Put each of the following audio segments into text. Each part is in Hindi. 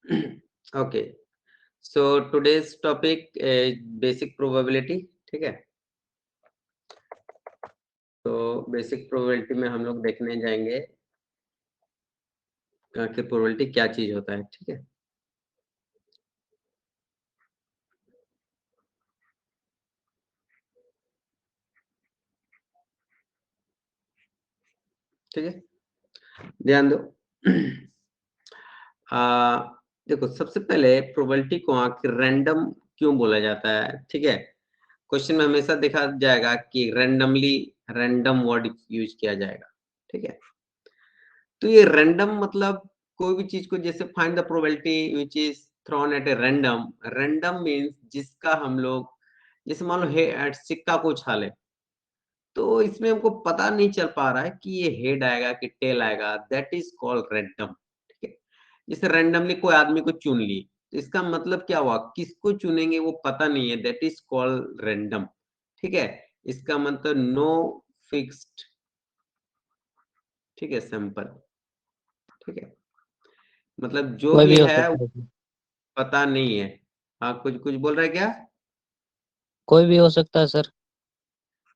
Okay, so today's topic is basic probability. ठीक है, तो बेसिक प्रोबेबिलिटी में हम लोग देखने जाएंगे कि प्रोबेबिलिटी क्या चीज होता है। ठीक है, ठीक है, ध्यान दो। देखो, सबसे पहले प्रोबेबिलिटी को आखिर रैंडम क्यों बोला जाता है। ठीक है, क्वेश्चन में हमेशा देखा जाएगा कि रैंडमली रैंडम वर्ड यूज किया जाएगा। ठीक है, तो ये रैंडम मतलब कोई भी चीज को, जैसे find the probability which is thrown at a random. Random means जिसका हम लोग, जैसे मान लो सिक्का को उछाले, तो इसमें हमको पता नहीं चल पा रहा है कि ये हेड आएगा कि टेल आएगा, दैट इज कॉल्ड रैंडम। ठीक है, जैसे रैंडमली कोई आदमी को चुन ली, तो इसका मतलब क्या हुआ, किसको चुनेंगे वो पता नहीं है, दैट इज कॉल्ड रैंडम। ठीक है, इसका मतलब नो फिक्स्ड, ठीक है, सैंपल। ठीक है, मतलब जो कोई भी भी हो है सकता है। पता नहीं है। हाँ, कुछ कुछ बोल रहा है क्या? कोई भी हो सकता है सर।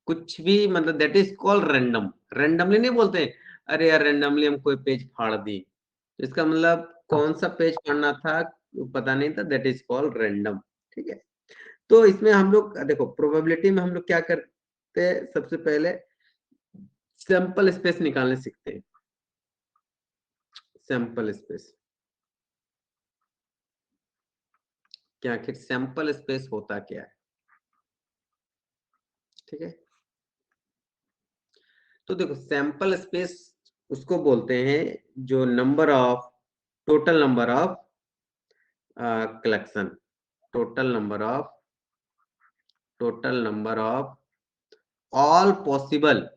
कुछ भी मतलब that is called random. Randomly नहीं बोलते अरे यार रैंडमली हम कोई पेज फाड़ दी, तो इसका मतलब कौन सा पेज फाड़ना था वो पता नहीं था, दैट इज कॉल्ड रैंडम। ठीक है, तो इसमें हम लोग देखो प्रोबेबिलिटी में हम लोग क्या करते हैं, सबसे पहले सैंपल स्पेस निकालने सीखते हैं। सैंपल स्पेस, क्या आखिर सैंपल स्पेस होता क्या है। ठीक है, तो देखो सैंपल स्पेस उसको बोलते हैं जो number of, total number of collection, total number of, total number of all possible,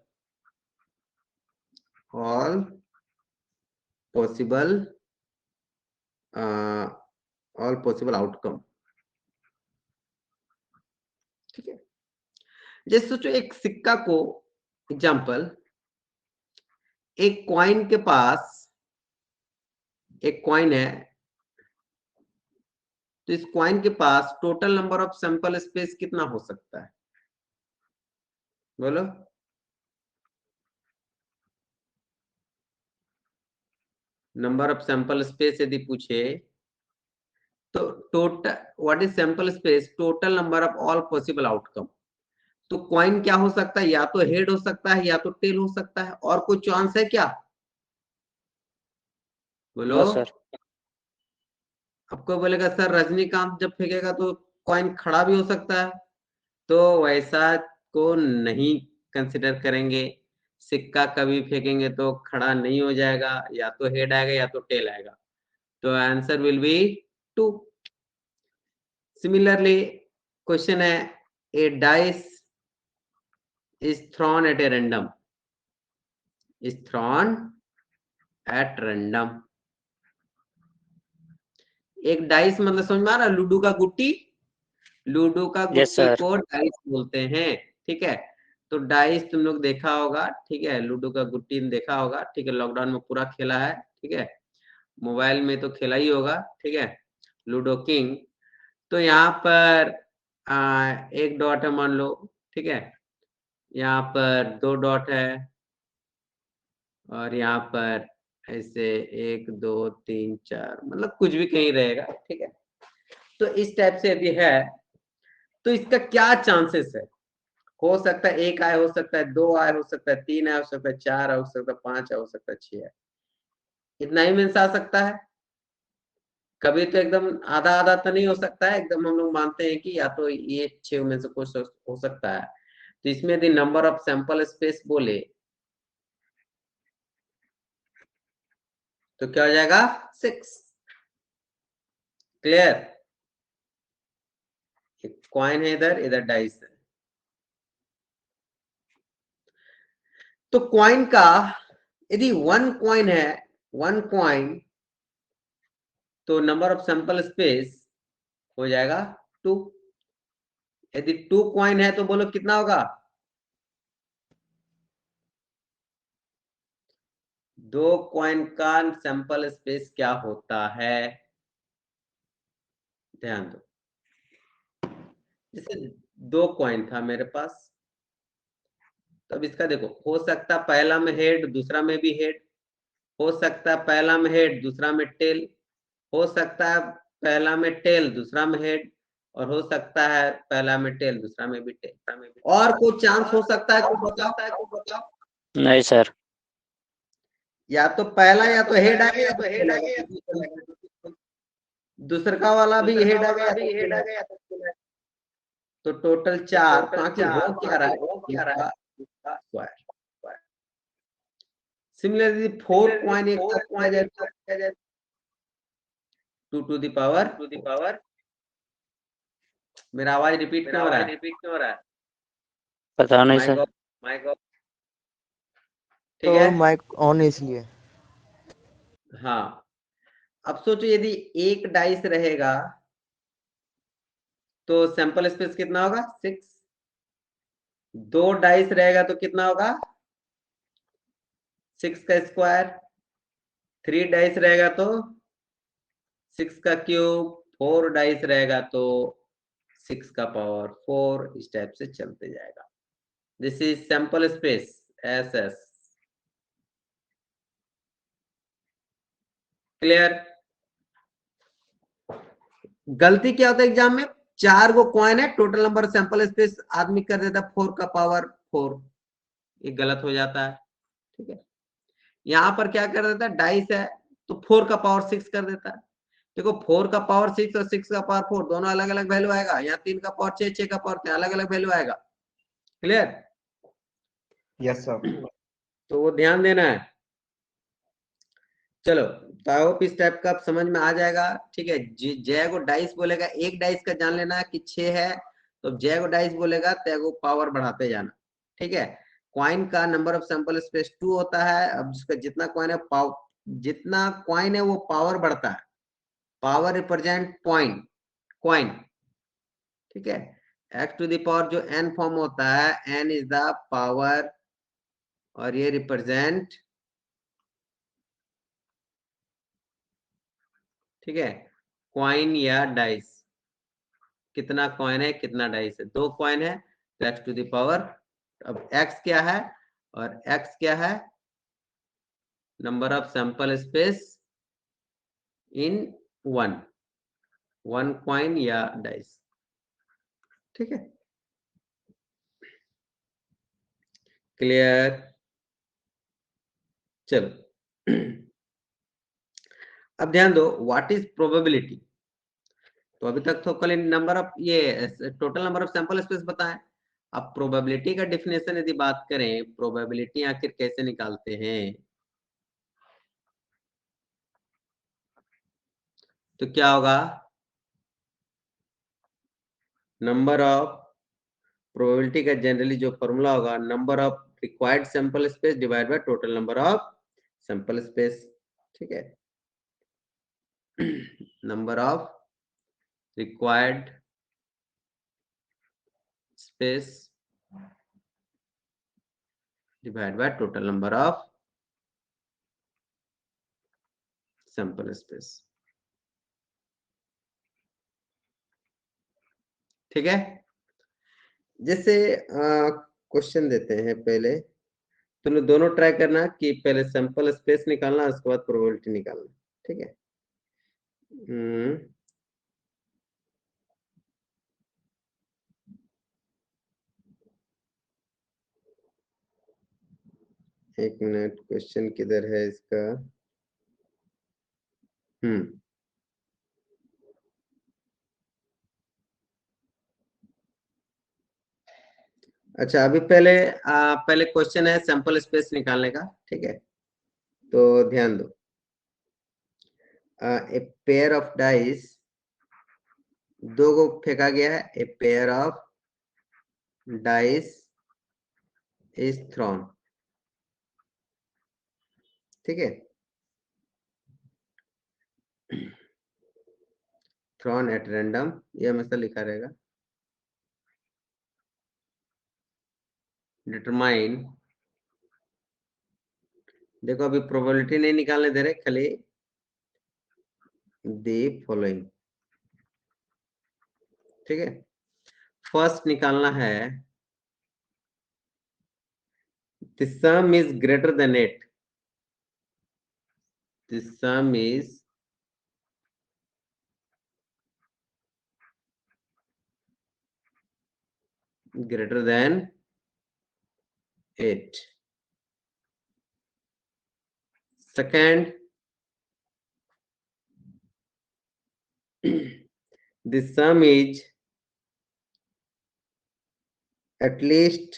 all possible, all possible outcome. ठीक है, जैसे सोचो एक सिक्का को, एग्जांपल, एक कॉइन के पास, एक कॉइन है, तो इस कॉइन के पास total number of sample space कितना हो सकता है, बोलो। नंबर ऑफ सैंपल स्पेस यदि पूछे तो total, what is sample space, total number of all possible outcome. तो कॉइन क्या हो सकता है, या तो हेड हो सकता है या तो टेल हो सकता है, और कोई चांस है क्या, बोलो। No sir. आपको बोलेगा सर रजनीकांत जब फेंकेगा तो कॉइन खड़ा भी हो सकता है, तो वैसा को नहीं कंसिडर करेंगे। सिक्का कभी फेंकेंगे तो खड़ा नहीं हो जाएगा, या तो हेड आएगा या तो टेल आएगा, तो answer will be 2। Similarly question है, a dice is thrown at a random, is thrown at random. एक डाइस मतलब समझ में आ रहा है, लूडो का गुट्टी, लूडो का यस गुट्टी सर। को डाइस बोलते हैं। ठीक है, तो डाइस तुम लोग देखा होगा, ठीक है, लूडो का गुट्टी देखा होगा, ठीक है, लॉकडाउन में पूरा खेला है। ठीक है, मोबाइल में तो खेला ही होगा। ठीक है, लूडो किंग। तो यहाँ पर एक डॉट है मान लो, ठीक है, यहाँ पर 2 डॉट है, और यहाँ पर ऐसे 1 2 3 4, मतलब कुछ भी कहीं रहेगा। ठीक है, तो इस टाइप से यदि है तो इसका क्या चांसेस है, हो सकता है 1 आए, हो सकता है 2 आए, हो सकता है 3 आए, हो सकता है 4 आए, हो सकता है 5 आए, हो सकता है 6 आए, इतना ही मीन्स आ सकता है। कभी तो एकदम आधा आधा तो नहीं हो सकता है, एकदम हम लोग मानते हैं कि या तो ये 6 में से कुछ हो सकता है। तो इसमें यदि नंबर ऑफ सैंपल स्पेस बोले तो क्या हो जाएगा, 6। क्लियर, कॉइन है इधर, इधर डाइस है। तो कॉइन का यदि 1 कॉइन है, 1 कॉइन, तो नंबर ऑफ सैंपल स्पेस हो जाएगा 2। यदि 2 कॉइन है तो बोलो कितना होगा, 2 कॉइन का सैंपल स्पेस क्या होता है। ध्यान दो, जैसे 2 कॉइन था मेरे पास, तो अब इसका देखो, हो सकता पहला में हेड दूसरा में भी हेड, हो सकता है पहला में हेड दूसरा में टेल, हो सकता है पहला में टेल दूसरा में हेड, और हो सकता है पहला में टेल दूसरा में भी टेल। और कोई चांस हो सकता है, कोई बताओ? नहीं सर। या तो पहला या तो हेड आ गया या तो दूसरा का वाला भी हेड आ गया, तो टोटल 4, तो आखिर हो क्या रहा है इसका स्क्वायर। सिमिलरली 4 कॉइन एक साथ आ जाए 2 टू द पावर, मेरा आवाज रिपीट क्यों हो रहा है? पता नहीं सर। माइक ऑफ, ठीक है, माइक ऑन है इसलिए। हाँ। अब सोचो यदि एक डाइस रहेगा तो सैंपल स्पेस कितना होगा? 6। 2 डाइस रहेगा तो कितना होगा? 6 का स्क्वायर। 3 डाइस रहेगा तो 6 का क्यूब। 4 डाइस रहेगा तो 6 का पावर 4। इस टाइप से चलते जाएगा। This is sample space SS। Clear? गलती क्या होता है एग्जाम में? 4 गो कॉइन है, टोटल नंबर सैंपल स्पेस आदमी कर देता है 4 का पावर 4, ये गलत हो जाता है। ठीक है, यहां पर क्या कर देता है, डाइस है तो 4 का पावर 6 कर देता है। देखो 4 का पावर 6 और 6 का पावर 4 दोनों अलग अलग वैल्यू आएगा। यहाँ 3 का पावर 6, 6 का पावर 3 अलग अलग वैल्यू आएगा। क्लियर? Yes sir. तो वो ध्यान देना है। चलो, तो आई होप इस टाइप का समझ में आ जाएगा। ठीक है, जय को डाइस बोलेगा, एक डाइस का जान लेना कि 6 है, तो जय को डाइस बोलेगा तय को पावर बढ़ाते जाना। ठीक है, कॉइन का नंबर ऑफ सैंपल स्पेस 2 होता है। अब जिसका जितना कॉइन है जितना कॉइन है वो पावर बढ़ता है। Power represent point coin. ठीक है, x टू द पावर जो n फॉर्म होता है, n इज द पावर, और ये रिप्रेजेंट, ठीक है, कॉइन या डाइस। कितना कॉइन है, कितना डाइस है? 2 कॉइन है तो x टू द पावर, अब x क्या है और x क्या है? Number of sample space in 1 coin या डाइस। ठीक है, क्लियर? चलो, अब ध्यान दो, व्हाट इज प्रोबेबिलिटी। तो अभी तक तो कल नंबर ऑफ ये total number of sample space बताएं। अब प्रोबेबिलिटी का डिफिनेशन यदि बात करें, प्रोबेबिलिटी आखिर कैसे निकालते हैं, तो क्या होगा? नंबर ऑफ प्रोबेबिलिटी का जनरली जो फॉर्मूला होगा, number of required sample space divide by total number of sample space. ठीक है, number of required space divide by total number of sample space. ठीक है, जैसे क्वेश्चन देते हैं, पहले तुमने दोनों ट्राई करना कि पहले सैंपल स्पेस निकालना, उसके बाद प्रोबेबिलिटी निकालना। ठीक है, एक मिनट, क्वेश्चन किधर है इसका? अच्छा, अभी पहले क्वेश्चन है सैंपल स्पेस निकालने का। ठीक है, तो ध्यान दो, ए पेयर ऑफ डाइस, 2 को फेंका गया है। A pair of dice is throne. ठीक है, थ्रोन एट रैंडम, ये हमेशा लिखा रहेगा। डिटरमाइन, देखो अभी प्रोबेबिलिटी नहीं निकालने दे रहे, खाली दी फॉलोइंग। ठीक है। फर्स्ट निकालना है the sum is greater than 8. The sum is greater than 8. Second, the sum is at least,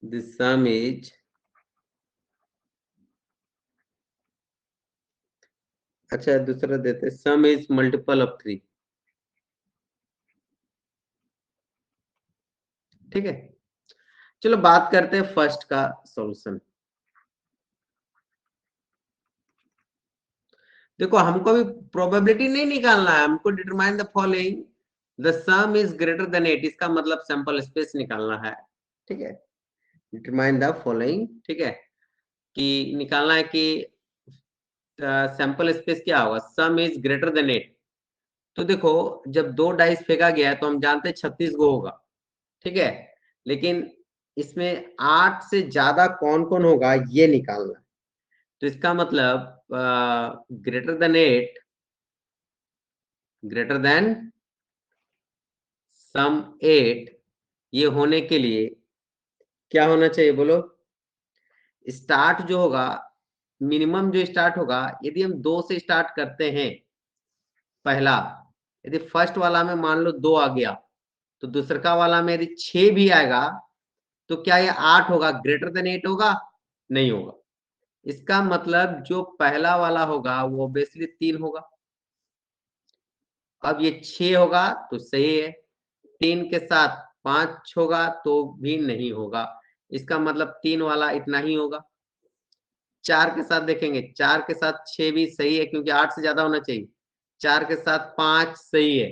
the sum is अच्छा दूसरा देते, सम इज मल्टीपल ऑफ 3. ठीक है, चलो बात करते हैं फर्स्ट का सॉल्यूशन। देखो हमको अभी प्रोबेबिलिटी नहीं निकालना है, हमको determine the following the some is greater than 8, इसका मतलब सैंपल स्पेस निकालना है। ठीक है, डिटरमाइन द फॉलोइंग, ठीक है, कि निकालना है कि सैंपल स्पेस क्या होगा, सम इज ग्रेटर देन 8। तो देखो जब 2 डाइस फेंका गया है तो हम जानते हैं 36 गो होगा, ठीक है, लेकिन इसमें 8 से ज्यादा कौन कौन होगा ये निकालना है। तो इसका मतलब greater than 8, greater then some 8, ये होने के लिए क्या होना चाहिए बोलो। स्टार्ट जो होगा, मिनिमम जो स्टार्ट होगा, यदि हम 2 से स्टार्ट करते हैं पहला, यदि फर्स्ट वाला में मान लो 2 आ गया, तो दूसरा वाला में यदि 6 भी आएगा तो क्या ये 8 होगा, ग्रेटर देन 8 होगा? नहीं होगा। इसका मतलब जो पहला वाला होगा वो ऑब्वियसली 3 होगा। अब ये 6 होगा तो सही है, 3 के साथ 5 होगा तो भी नहीं होगा। इसका मतलब 3 वाला इतना ही होगा। 4 के साथ देखेंगे, 4 के साथ 6 भी सही है क्योंकि 8 से ज्यादा होना चाहिए। 4 के साथ 5 सही है।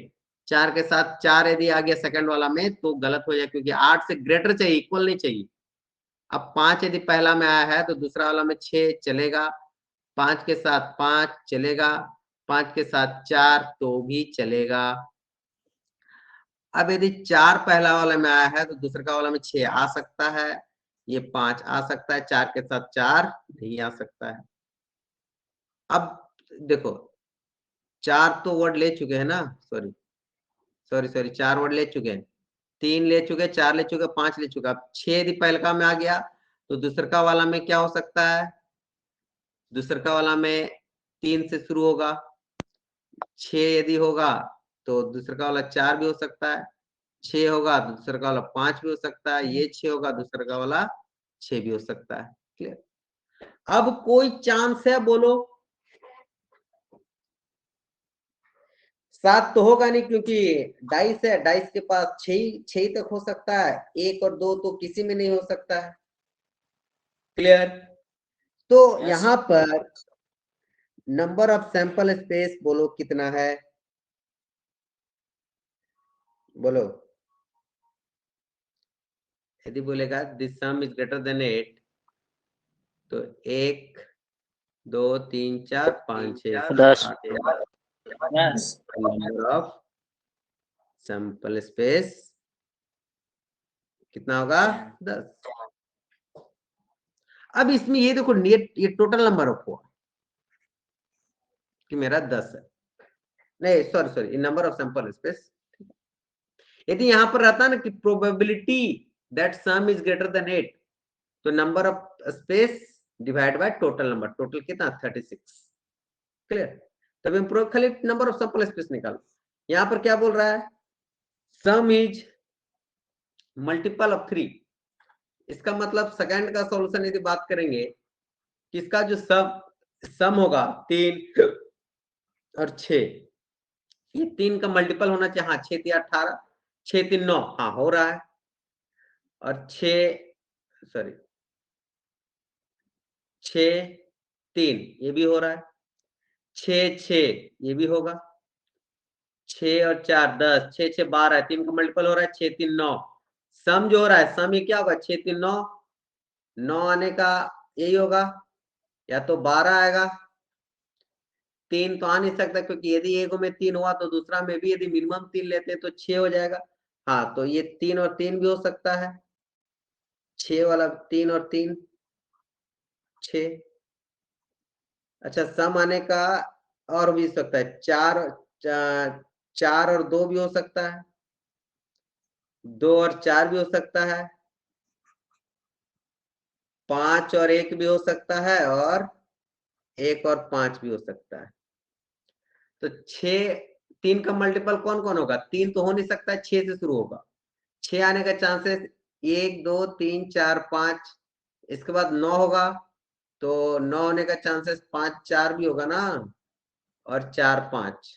4 के साथ 4 यदि आ गया सेकंड वाला में तो गलत हो जाए क्योंकि 8 से ग्रेटर चाहिए, इक्वल नहीं चाहिए। अब 5 यदि पहला में आया है तो दूसरा वाला में 6 चलेगा, 5 के साथ 5 चलेगा, 5 के साथ 4 तो भी चलेगा। अब यदि 4 पहला वाला में आया है तो दूसरा वाला में 6 आ सकता है, ये 5 आ सकता है, 4 के साथ 4 नहीं आ सकता है। अब देखो 4 तो वर्ड ले चुके हैं ना, सॉरी 4 वर्ड ले चुके हैं, 3 ले चुके, 4 ले चुके, 5 ले चुके। अब 6 यदि पहलका में आ गया तो दूसरा वाला में क्या हो सकता है, दूसरा वाला में 3 से शुरू होगा, 6 यदि होगा तो दूसरा वाला 4 भी हो सकता है, 6 होगा तो दूसरा वाला 5 भी हो सकता है, ये 6 होगा दूसरा वाला 6 भी हो सकता है। क्लियर? अब कोई चांस है बोलो? 7 तो होगा नहीं क्योंकि डाइस है, डाइस के पास 6 ही तक हो सकता है, 1 और 2 तो किसी में नहीं हो सकता है। क्लियर? तो यहां पर नंबर ऑफ सैंपल स्पेस बोलो कितना है, बोलो। यदि बोलेगा this some is greater than 8 तो 1 2 3 4 5 6 10 7 8 नंबर ऑफ सैंपल स्पेस कितना होगा, 10। अब इसमें ये देखो ये टोटल नंबर ऑफ हुआ कि मेरा 10 है, नहीं sorry number of sample space. यदि यहां पर रहता ना कि probability that some is greater than 8 तो number of space divide by total number, total कितना 36। क्लियर? तब हम खाली नंबर ऑफ सैंपल स्पेस निकाल। यहां पर क्या बोल रहा है, सम इज मल्टीपल ऑफ 3। इसका मतलब सेकंड का सॉल्यूशन यदि बात करेंगे कि इसका जो सम होगा 3 और 6, ये 3 का मल्टीपल होना चाहिए। हाँ 6 3 18, 6 3 9, हाँ हो रहा है। और 6 3 ये भी हो रहा है, 6 6 ये भी होगा, 6 और 4 10, 6 6 12, 3 का मल्टीपल हो रहा है 6 3 9। सम जो हो रहा है, सम ये क्या होगा 6 3 9, 9 आने का यही होगा, या तो 12 आएगा 3 तो आ नहीं सकता, क्योंकि यदि एक में 3 हुआ तो दूसरा में भी यदि मिनिमम 3 लेते हैं तो 6 हो जाएगा। हाँ, तो ये 3 और 3 भी हो सकता है, 6 वाला 3 और 3 6। अच्छा, सम आने का और भी हो सकता है, 4 और 2 भी हो सकता है, 2 और 4 भी हो सकता है, 5 और 1 भी हो सकता है, और 1 और 5 भी हो सकता है। तो 6, 3 का मल्टीपल कौन कौन होगा? 3 तो हो नहीं सकता है, 6 से शुरू होगा। 6 आने का चांसेस 1 2 3 4 5, इसके बाद 9 होगा, तो 9 होने का चांसेस 5 4 भी होगा ना, और 4 5।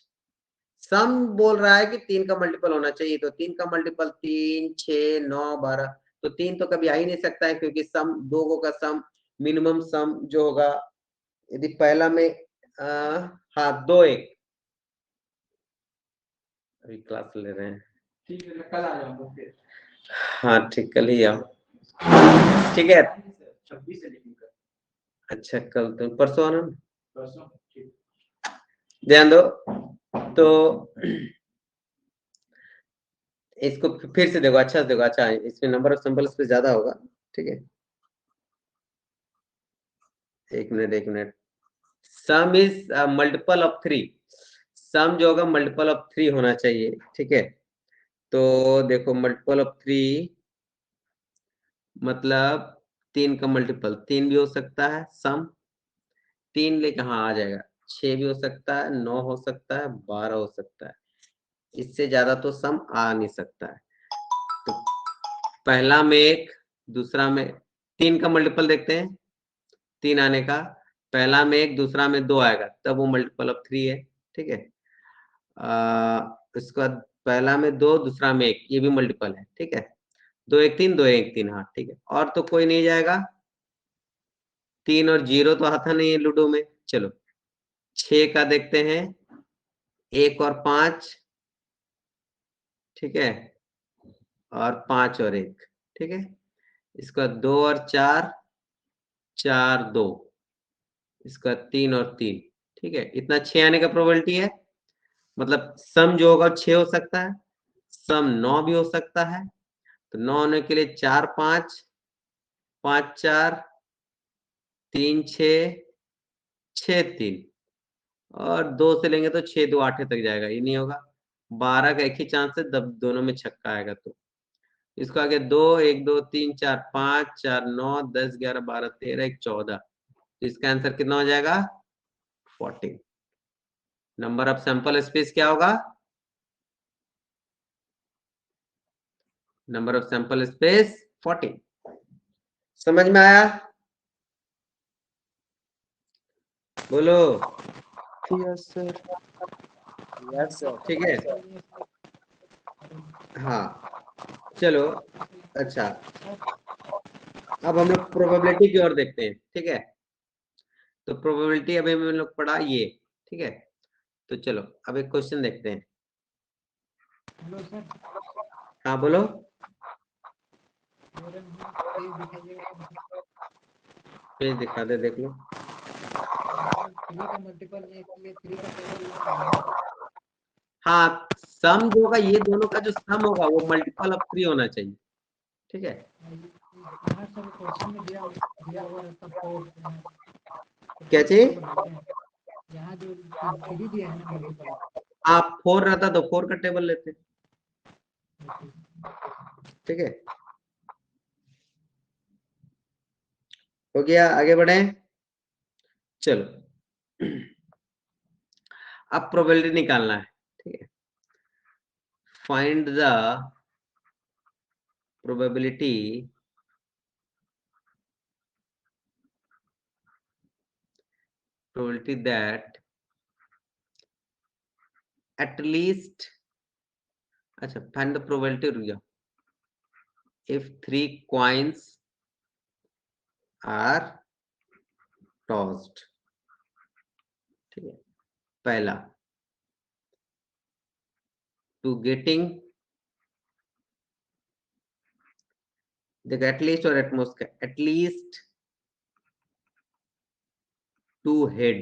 सम बोल रहा है कि 3 का मल्टीपल होना चाहिए, तो 3 का मल्टीपल 3 6 9 12, तो 3 तो कभी आ ही नहीं सकता है, क्योंकि सम दो का सम मिनिमम सम जो होगा, यदि पहला में हाँ 2 1, अभी क्लास ले रहे हैं, ठीक है, मैं कल आ जाऊंगा फिर। हाँ ठीक, कल ही आओ, ठीक है। 26 से लेकर अच्छा, कल तो परसों आना ना, परसों, ठीक। ध्यान दो। तो इसको फिर से देखो, अच्छा से देखो, अच्छा इसमें नंबर ऑफ सिंबल्स पे ज्यादा होगा, ठीक है। एक minute, some is multiple of 3, सम जो होगा मल्टीपल ऑफ 3 होना चाहिए, ठीक है। तो देखो, मल्टीपल ऑफ 3 मतलब 3 का मल्टीपल 3 भी हो सकता है, सम 3 लेके हाँ आ जाएगा, 6 भी हो सकता है, 9 हो सकता है, 12 हो सकता है, इससे ज्यादा तो सम आ नहीं सकता है। तो पहला में 1, दूसरा में 3 का मल्टीपल देखते हैं, 3 आने का, पहला में 1 दूसरा में 2 आएगा, तब वो मल्टीपल ऑफ 3 है, ठीक है। इसके बाद पहला में 2 दूसरा में 1, ये भी मल्टीपल है, ठीक है। 2 1 3 2 1 3, हाँ ठीक है। और तो कोई नहीं जाएगा, 3 और 0 तो आता नहीं है लूडो में। चलो 6 का देखते हैं, 1 और 5, ठीक है, और 5 और 1, ठीक है। इसका 2 और 4, 4 2, इसका 3 और 3, ठीक है। इतना 6 आने का प्रोबेबिलिटी है, मतलब सम जो होगा 6 हो सकता है, सम 9 भी हो सकता है। तो 9 होने के लिए 4 5, 5 4, 3 6, 6 3, और 2 से लेंगे तो 6 2 8 तक जाएगा, ये नहीं होगा। 12 का एक ही चांस है, जब दोनों में छक्का आएगा तो। इसको आगे 2 1 2 3 4 5 4 9 10 11 12 13 1 14, तो इसका आंसर कितना हो जाएगा? 14। नंबर ऑफ सैंपल स्पेस क्या होगा? Number of sample space 14। समझ में आया? बोलो। Yes sir. Yes sir. ठीक है, हाँ चलो। अच्छा, अब हम लोग प्रोबेबिलिटी की ओर देखते हैं, ठीक है। तो प्रोबेबिलिटी अभी हम लोग पढ़ा ये, ठीक है। तो चलो अब एक क्वेश्चन देखते हैं। हेलो सर, हाँ बोलो। मेरे पेज दिखाइएगा। पेज दिखा दे, देख लो। सर 3 का मल्टीपल है, इसलिए 3 का टेबल यूज करेंगे। हाँ, सम जो होगा, ये दोनों का जो सम होगा वो मल्टीपल ऑफ 3 होना चाहिए, ठीक है। यहाँ सर क्वेश्चन में दिया हुआ रहता 4, क्या चाहिए? यहाँ जो 3 दिया है ना मल्टीपल। आप 4 रहता तो 4 का टेबल लेते, ठीक है। हो गया, आगे बढ़े। चलो अब प्रोबेबिलिटी निकालना है, ठीक है। Find the probability that at least, अच्छा फाइंड द प्रोबेबिलिटी, रुक जाओ, if 3 coins are tossed, ठीक है। पहला, to getting, देखो एटलीस्ट और एटमोस्ट का, एटलीस्ट 2 हेड,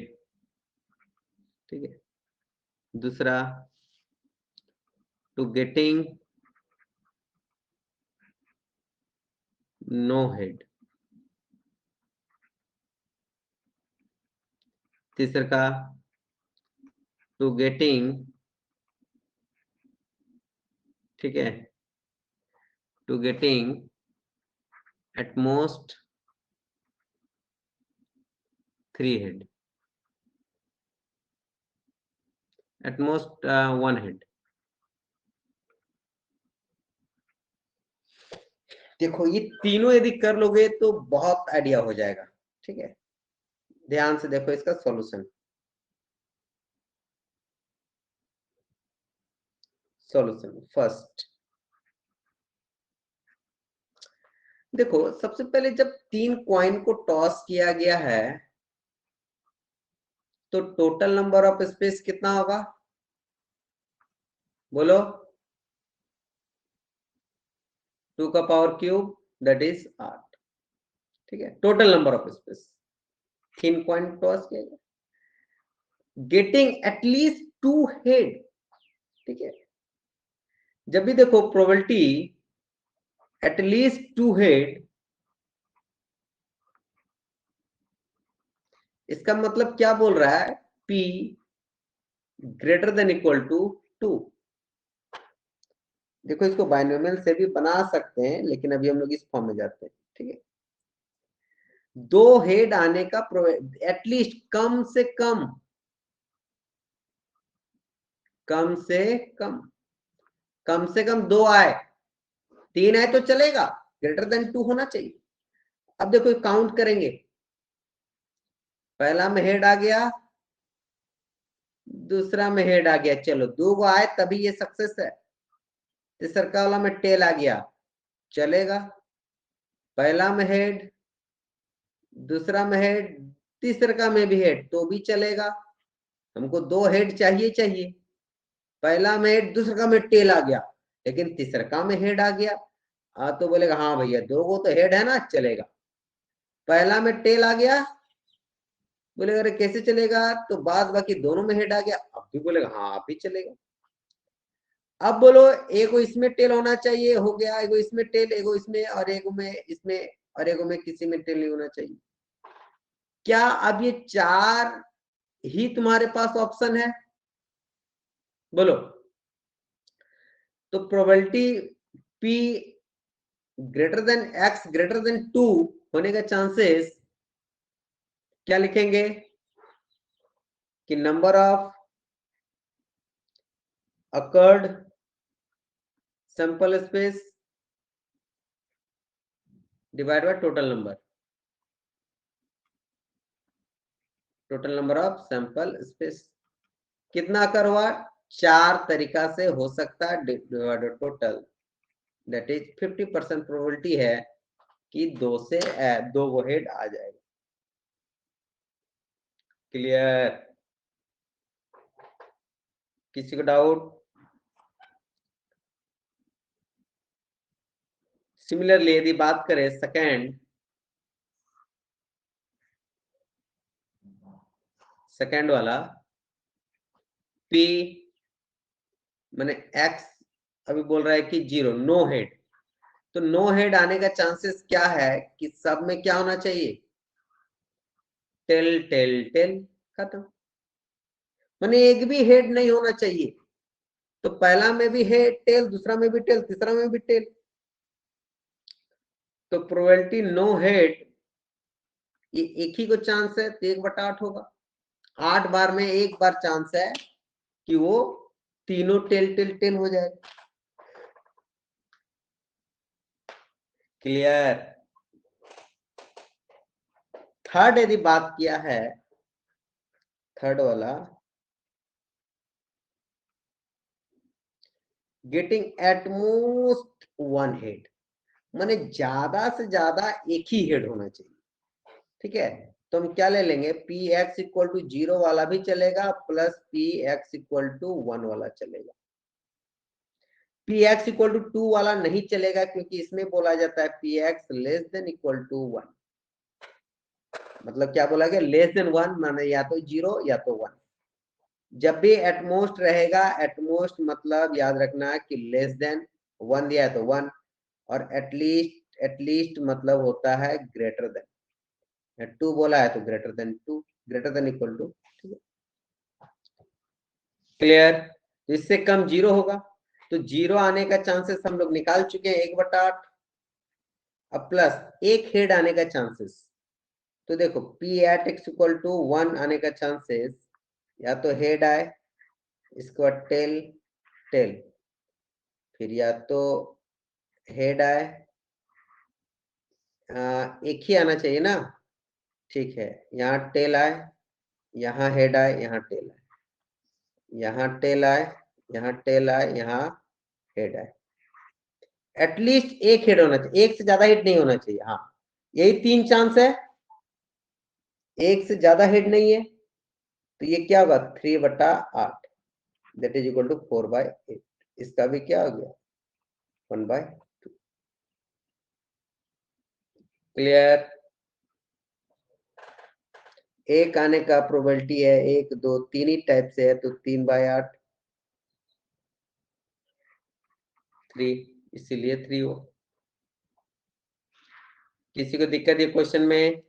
ठीक है। दूसरा, टू गेटिंग नो हेड। तीसरा का, टू गेटिंग, ठीक है, to getting at most 3 head, at most 1 head. देखो ये तीनों यदि कर लोगे तो बहुत आइडिया हो जाएगा। ठीक है, ध्यान से देखो इसका सॉल्यूशन। सॉल्यूशन फर्स्ट, देखो सबसे पहले जब 3 कॉइन को टॉस किया गया है तो टोटल नंबर ऑफ स्पेस कितना होगा, बोलो। 2 का पावर क्यूब, दैट इज 8। ठीक है, total number of space 3 coin toss किया गया, गेटिंग एटलीस्ट 2 हेड। ठीक है, जब भी देखो प्रोबेबिलिटी एटलीस्ट 2 हेड, इसका मतलब क्या बोल रहा है, P greater than equal to 2। देखो इसको बाइनोमियल से भी बना सकते हैं, लेकिन अभी हम लोग इस फॉर्म में जाते हैं। ठीक है, 2 हेड आने का एटलीस्ट, कम से कम, कम से कम, कम से कम 2 आए, 3 आए तो चलेगा, ग्रेटर देन 2 होना चाहिए। अब देखो काउंट करेंगे, पहला में हेड आ गया, दूसरा में हेड आ गया, चलो 2 को आए तभी ये सक्सेस है। तीसरा वाला में टेल आ गया, चलेगा। पहला में हेड, दूसरा में हेड, तीसरा में भी हेड तो भी चलेगा। हमको 2 हेड चाहिए चाहिए। पहला में हेड, दूसरा में टेल आ गया, लेकिन तीसरा में हेड आ गया। तो बोलेगा हाँ भैया 2 को तो हेड है ना, चलेगा। पहला में टेल आ गया, बोलेगा अरे कैसे चलेगा, तो बाद बाकी दोनों में हेड आ गया, अब भी बोलेगा हाँ अब भी चलेगा। अब बोलो एगो इसमें टेल होना चाहिए, हो गया। एगो इसमें टेल, एगो इसमें, और एगो में इसमें, और एगो में किसी में टेल नहीं होना चाहिए। क्या अब ये 4 ही तुम्हारे पास ऑप्शन है, बोलो। तो probability P greater then x greater than 2 होने का चांसेस क्या लिखेंगे कि number of occurred sample space divide by total number, total number of sample space. कितना अकर हुआ, 4 तरीका से हो सकता है divided total, that is 50% probability है कि 2 से 2 वो हेड आ जाएगा। क्लियर, किसी को डाउट? सिमिलरली यदि बात करें सेकंड वाला, P माने X अभी बोल रहा है कि 0, नो हेड। तो नो हेड आने का चांसेस क्या है कि सब में क्या होना चाहिए, टेल टेल टेल, खत्म। माने एक भी हेड नहीं होना चाहिए। तो पहला में भी हेड टेल, दूसरा में भी टेल, तीसरा में भी टेल। तो प्रोबेबिलिटी नो हेड, ये एक ही को चांस है तो 1/8 होगा। 8 बार में 1 बार चांस है कि वो तीनों टेल टेल टेल हो जाए। क्लियर। थर्ड यदि बात किया है, थर्ड वाला, गेटिंग एट मोस्ट 1 हेड, माने ज्यादा से ज्यादा एक ही हेड होना चाहिए। ठीक है, तो हम क्या ले लेंगे, पी एक्स इक्वल टू 0 वाला भी चलेगा, plus P X equal to 1 वाला चलेगा। पी एक्स इक्वल टू 2 वाला नहीं चलेगा, क्योंकि इसमें बोला जाता है P X less than equal to 1। मतलब क्या बोला गया, लेस देन 1 माने या तो 0 या तो 1। जब भी एटमोस्ट रहेगा, एटमोस्ट मतलब याद रखना कि लेस देन 1 दिया है तो 1, और एटलीस्ट मतलब होता है ग्रेटर देन, 2 बोला है तो greater than 2, greater than equal to, ठीक है, क्लियर। तो इससे कम 0 होगा, तो 0 आने का चांसेस हम लोग निकाल चुके हैं 1/8, अब प्लस एक हेड आने का चांसेस, तो देखो p at x equal to 1 आने का चांसेस, या तो हेड आए, इसके बाद टेल, टेल, फिर या तो हेड आए, एक ही आना चाहिए ना, ठीक है, यहाँ टेल आए, यहाँ हेड आए, यहाँ टेल आए, यहाँ टेल आए, यहाँ टेल आए, यहाँ हेड आए, एटलीस्ट एक हेड होना चाहिए, एक से ज्यादा हेड नहीं होना चाहिए, हाँ यही 3 चांस है, एक से ज्यादा हेड नहीं है, तो ये क्या होगा 3/8, दैट इज इक्वल टू 4/8, इसका भी क्या हो गया 1/2, क्लियर। एक आने का प्रोबेबिलिटी है 1 2 3 ही टाइप से है, तो 3/8, 3, इसीलिए 3 हो। किसी को दिक्कत ये क्वेश्चन में?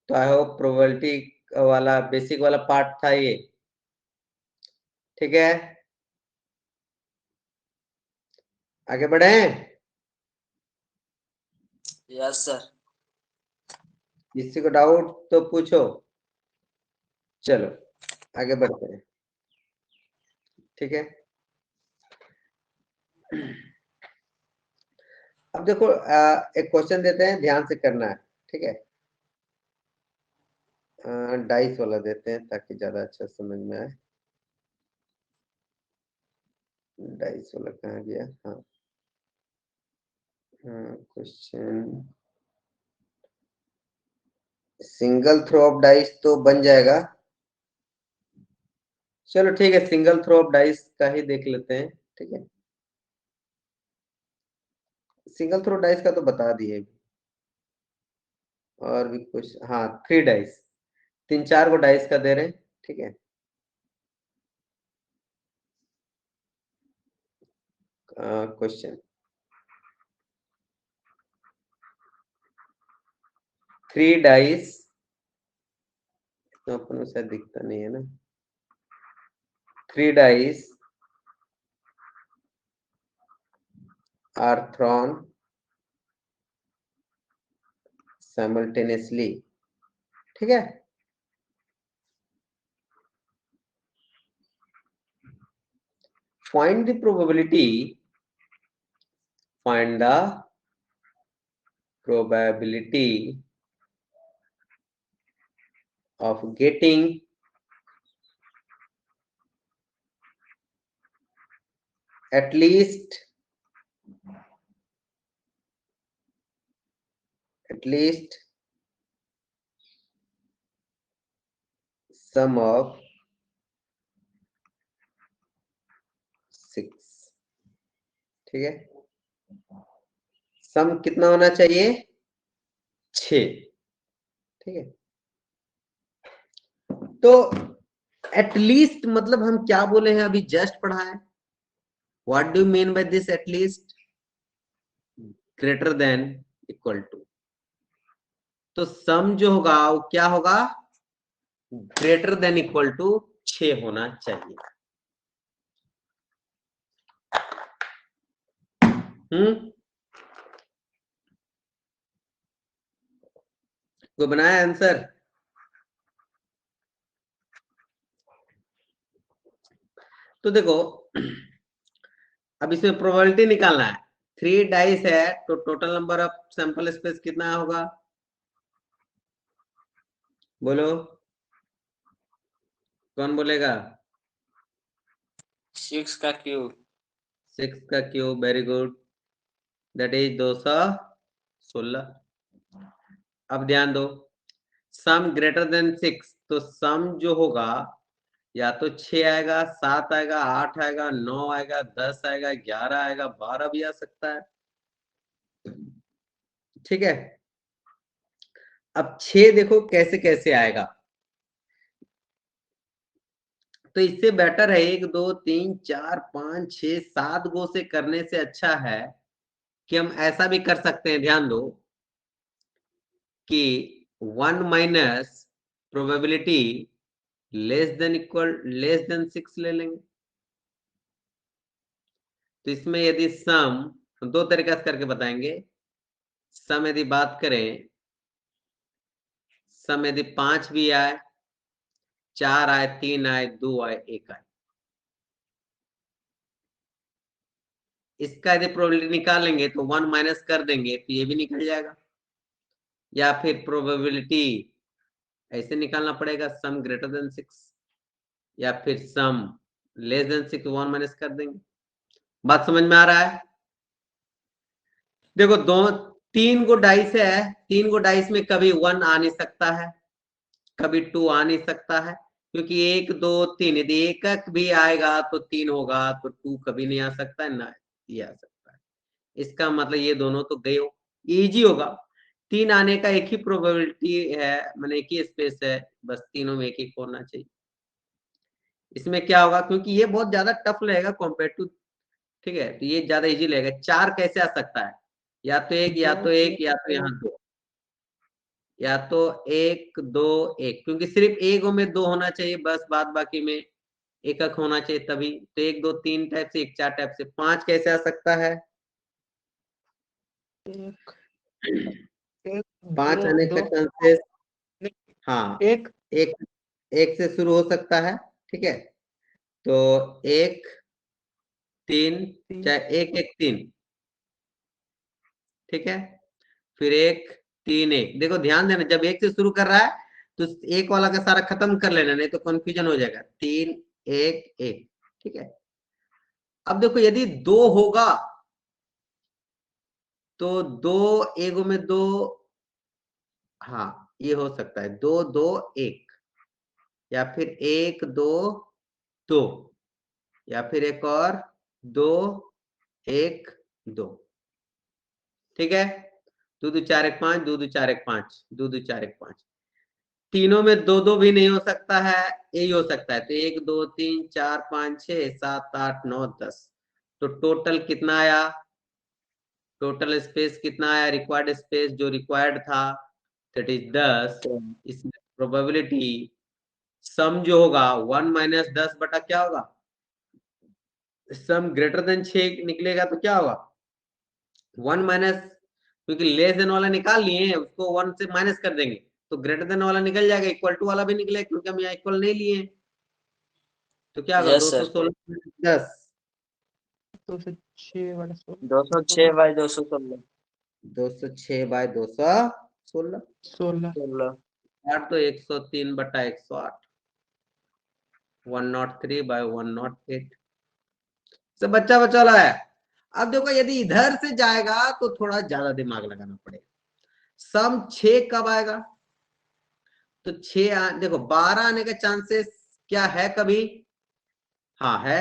तो आई होप प्रोबेबिलिटी वाला बेसिक वाला पार्ट था ये, ठीक है, आगे बढ़े। Yes sir. किसी को डाउट तो पूछो, चलो आगे बढ़ते हैं, ठीक है। अब देखो एक क्वेश्चन देते हैं, ध्यान से करना है, ठीक है, डाइस वाला देते हैं ताकि ज्यादा अच्छा समझ में आए। डाइस वाला कहाँ गया, हाँ question, single throw of dice तो बन जाएगा, चलो ठीक है, सिंगल थ्रो ऑफ डाइस का ही देख लेते हैं, ठीक है, सिंगल थ्रो डाइस का तो बता दिए, और भी कुछ, हाँ 3 डाइस, 3-4 को डाइस का दे रहे हैं, ठीक है, क्वेश्चन 3 डाइस, तो अपन को शायद दिखता नहीं है ना, 3 डाइस are thrown simultaneously, ठीक है, find the probability of getting at least sum of 6, ठीक है, सम कितना होना चाहिए 6, ठीक है, तो एटलीस्ट मतलब हम क्या बोले हैं, अभी जस्ट पढ़ा है, what do you mean by this at least, greater than equal to, तो सम जो होगा वो क्या होगा, ग्रेटर देन इक्वल टू 6 होना चाहिए, कोई बनाया आंसर? तो देखो अब इसमें प्रोबेबिलिटी निकालना है, 3 डाइस है तो total number of sample space कितना होगा, बोलो, कौन बोलेगा? 6 का क्यूब। 6 का cube, very good, that is 216। अब ध्यान दो, सम ग्रेटर देन 6, तो सम जो होगा या तो 6 आएगा, 7 आएगा, 8 आएगा, 9 आएगा, 10 आएगा, 11 आएगा, 12 भी आ सकता है, ठीक है। अब 6 देखो कैसे कैसे आएगा, तो इससे बेटर है 1 2 3 4 5 6 7 गो से करने से अच्छा है कि हम ऐसा भी कर सकते हैं, ध्यान दो कि 1 माइनस प्रोबेबिलिटी लेस देन 6 ले लेंगे। तो इसमें यदि सम दो तरीका से करके बताएंगे। सम यदि बात करें, सम यदि 5 भी आए, 4 आए, 3 आए, 2 आए, 1 आए, इसका यदि प्रोबेबिलिटी निकालेंगे तो 1 माइनस कर देंगे तो ये भी निकल जाएगा। या फिर प्रोबेबिलिटी ऐसे निकालना पड़ेगा, सम ग्रेटर देन 6, या फिर सम लेस देन 6, 1 माइनस कर देंगे। बात समझ में आ रहा है? देखो, 3 गो डाइस है, 3 गो डाइस में कभी 1 आ नहीं सकता है, कभी 2 आ नहीं सकता है, क्योंकि 1 2 3 यदि एकक भी आएगा तो 3 होगा, तो 2 कभी नहीं आ सकता है, ना ये आ सकता है। इसका मतलब ये दोनों तो गए हो, इजी होगा। 3 आने का एक ही प्रोबेबिलिटी है, मैंने एक ही स्पेस है, बस तीनों में एक एक होना चाहिए। इसमें क्या होगा, क्योंकि ये बहुत ज्यादा टफ रहेगा कॉम्पेयर टू, ठीक है, तो ये ज्यादा इजी लगेगा। 4 कैसे आ सकता है? या तो 1 या तो 1 या तो यहाँ 2, या तो 1 2 1, क्योंकि सिर्फ एक में 2 होना चाहिए बस, बाद बाकी में एकक होना चाहिए तभी। तो 1 2 3 टाइप से, 1 4 टाइप से। 5 कैसे आ सकता है? एक 5 दो आने का दो चांसेस, नहीं, हाँ, एक एक एक से शुरू हो सकता है, ठीक है। तो 1 3, तीन चाहे 1 1 3, ठीक है। फिर 1 3 1, देखो ध्यान देना, जब 1 से शुरू कर रहा है तो एक वाला का सारा खत्म कर लेना, नहीं तो कंफ्यूजन हो जाएगा। 3 1 1, ठीक है। अब देखो, यदि 2 होगा तो 2 एगो में 2, हाँ ये हो सकता है 2 2 1, या फिर 1 2 2, या फिर एक और 2 1 2, ठीक है। 2 2 4 1 5, 2 2 4 1 5, 2 2 4 1 5। तीनों में 2 2 भी नहीं हो सकता है, यही हो सकता है। तो 1 2 3 4 5 6 7 8 9 10, तो टोटल कितना आया? टोटल स्पेस कितना आया? रिक्वायर्ड स्पेस जो रिक्वायर्ड था दैट इज 10। इसमें प्रोबेबिलिटी सम जो होगा 1 माइनस 10 बटा क्या होगा? सम ग्रेटर देन 6 निकलेगा तो क्या होगा? 1 माइनस, क्योंकि लेस देन वाला निकाल लिए हैं, उसको 1 से माइनस कर देंगे तो ग्रेटर देन वाला निकल जाएगा, इक्वल टू वाला भी निकलेगा, क्योंकि हम यहाँ इक्वल नहीं लिए हैं। तो क्या होगा? Yes sir. 216 10, 206 बटा 16 206 बाई 216 206 बाय 216, 16 8 तो 103 बटा 108, 103 बाय 108। सब बच्चा बच्चा वाला है। अब देखो, यदि इधर से जाएगा तो थोड़ा ज्यादा दिमाग लगाना पड़ेगा। सम 6 कब आएगा? तो 6 देखो, 12 आने का चांसेस क्या है कभी? हाँ है,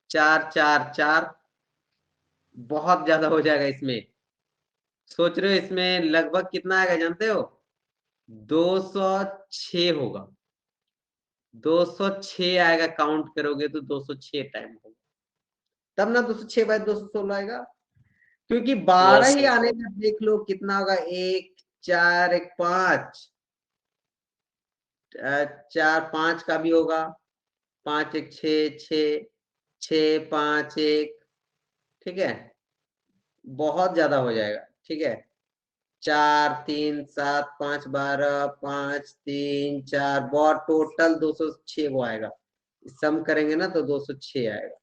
4 4 4, बहुत ज्यादा हो जाएगा इसमें। सोच रहे हो इसमें लगभग कितना आएगा जानते हो? 206 होगा, 206 आएगा, काउंट करोगे तो 206 टाइम होगा, तब ना 206 बाय 216 आएगा। क्योंकि 12 यस ही सर। आने का देख लो कितना होगा, 1 4 1 5, 4 5 का भी होगा, 5 1 6 6 6 5 1, ठीक है, बहुत ज्यादा हो जाएगा, ठीक है। 4 3 7 5 12, 5 3 4, बहुत, टोटल 206 वो आएगा। सम करेंगे ना तो 206 आएगा,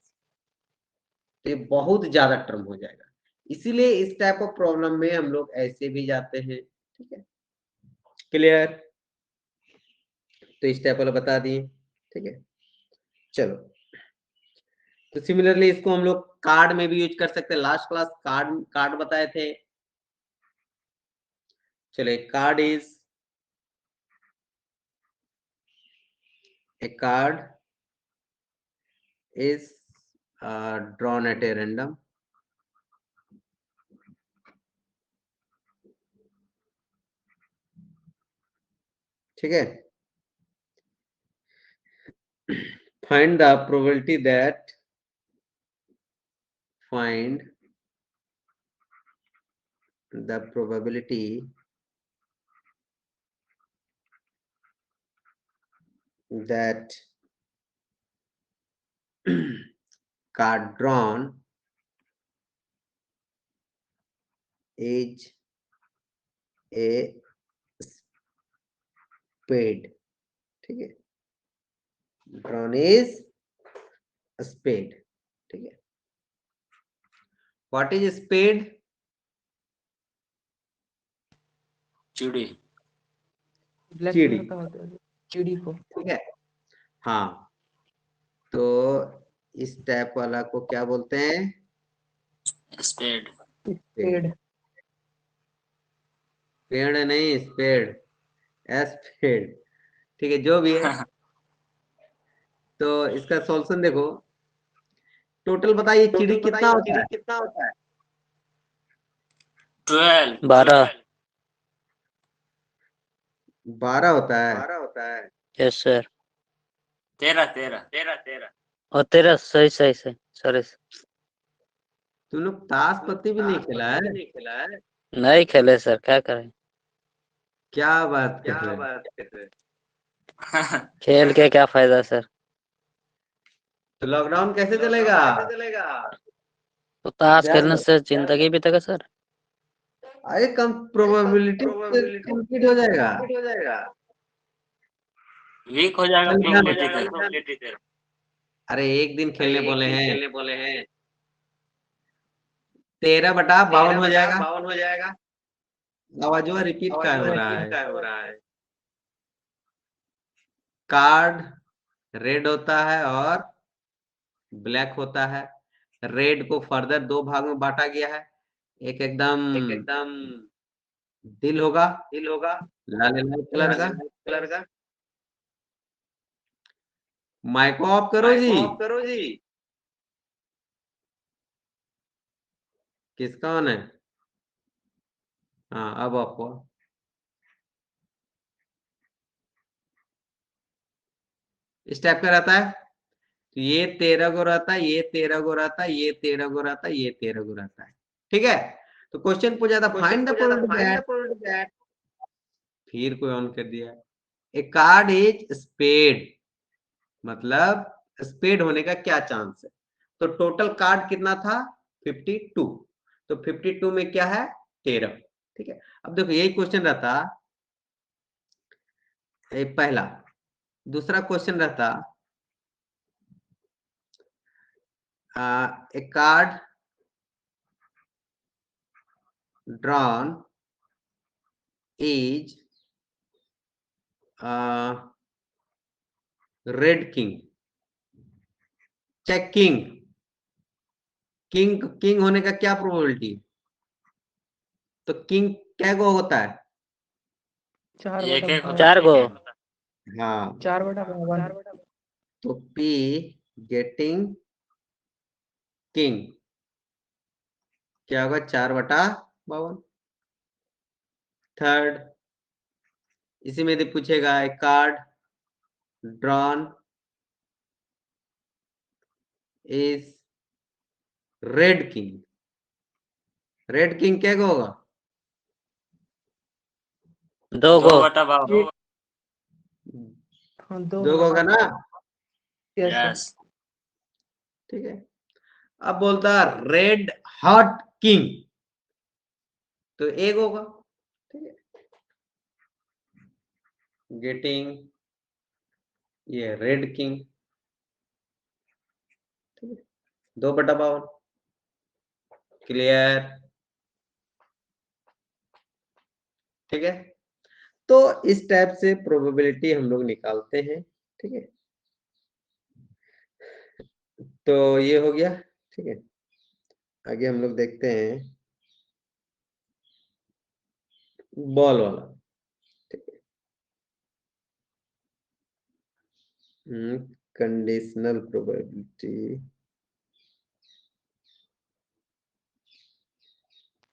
तो ये बहुत ज्यादा टर्म हो जाएगा। इसीलिए इस टाइप ऑफ प्रॉब्लम में हम लोग ऐसे भी जाते हैं, ठीक है। क्लियर? तो इस टाइप वाला बता दिए, ठीक है। चलो, तो सिमिलरली इसको हम लोग कार्ड में भी यूज कर सकते हैं। लास्ट क्लास कार्ड कार्ड बताए थे। चले, card is a card is drawn at a random, ठीक है। find the probability that card drawn is a spade. ठीक है, drawn is a spade. ठीक है, what is spade? चिड़ी। ब्लैक चिड़ी। कलर का होता है चिड़ी को। ठीक है, हाँ, तो इस टाइप वाला को क्या बोलते हैं? स्पेड। पेड़। पेड़ नहीं, स्पेड, एस्पेड। ठीक है, जो भी है। तो इसका सॉल्यूशन देखो, टोटल बताइए चिड़ी कितना होता है? 12। 12। 12 होता है। Yes sir. 13। और 13 सही सही सही सॉरी। तुम लोग ताश पत्ती भी नहीं खेला है? नहीं खेले सर, क्या करें। क्या बात कर रहे हैं? खेल के क्या फायदा सर। तो लॉकडाउन कैसे चलेगा? तो ताश ध्यान खेलने दो। से जिंदगी बीतेगा सर। अरे कम प्रोबेबिलिटी कंप्लीट हो जाएगा। वीक हो जाएगा चल ध्यान दो। प्रोबेबिलिटी तेरा। अरे एक दिन खेलने बोले हैं, 13/52 हो जाएगा। आवाज रिपीट का हो रहा है। कार्ड रेड होता है और ब्लैक होता है। रेड को फर्दर 2 भाग में बांटा गया है। एक एकदम दिल होगा लाल कलर का। माइक को ऑफ करो जी। किसका ऑन है? हाँ, अब ऑफ हुआ। इस टाइप का रहता है। तो ये 13 को रहता है, ये 13 को रहता है, ये 13 को रहता है, ये 13 को रहता है। ठीक है, तो क्वेश्चन पूछा था फाइंड द प्रोबेबिलिटी दैट, फिर कोई ऑन कर दिया। ए कार्ड इज स्पेड, मतलब स्पेड होने का क्या चांस है? तो टोटल कार्ड कितना था? 52। तो 52 में क्या है? 13। ठीक है, अब देखो यही क्वेश्चन रहता पहला। दूसरा क्वेश्चन रहता a card drawn is red king, check king। King होने का क्या प्रोबेबिलिटी? तो किंग क्या गो होता है? 4/52। 4 गो। हाँ, 4/52। तो P गेटिंग किंग क्या होगा? 4/52। थर्ड, इसी में पूछेगा एक card drawn is red king. Red king क्या होगा? 2 गो। 2/52। हाँ 2 होगा ना? यस। ठीक है, अब बोलता रेड हॉट किंग, तो एक होगा। ठीक है, गेटिंग ये रेड किंग। ठीक है, 2/52 क्लियर। ठीक है, तो इस टाइप से प्रोबेबिलिटी हम लोग निकालते हैं। ठीक है, तो ये हो गया। ठीक है, आगे हम लोग देखते हैं बॉल वाला। ठीक है, कंडीशनल प्रोबेबिलिटी।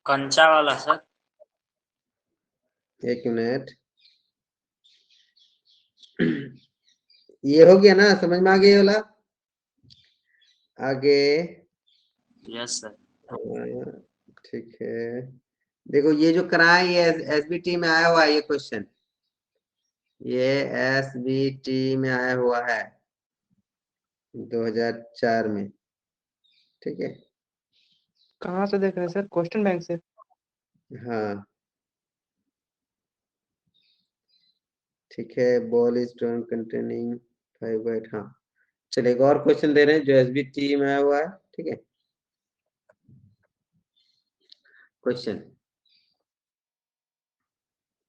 कंचा वाला सर। एक मिनट। ये हो गया ना, समझ में आ गया ये वाला। आगे यस सर। ठीक है, देखो ये जो कराए ये एसबीटी में आया हुआ है ये क्वेश्चन, ये एसबीटी में आया हुआ है 2004 में, ठीक है। कहाँ से देख रहे हैं सर? क्वेश्चन बैंक से? हाँ ठीक है, ball is drawn containing 5 white. हाँ चलिए एक और क्वेश्चन दे रहे हैं जो एसबीटी में आया हुआ है, ठीक है। क्वेश्चन,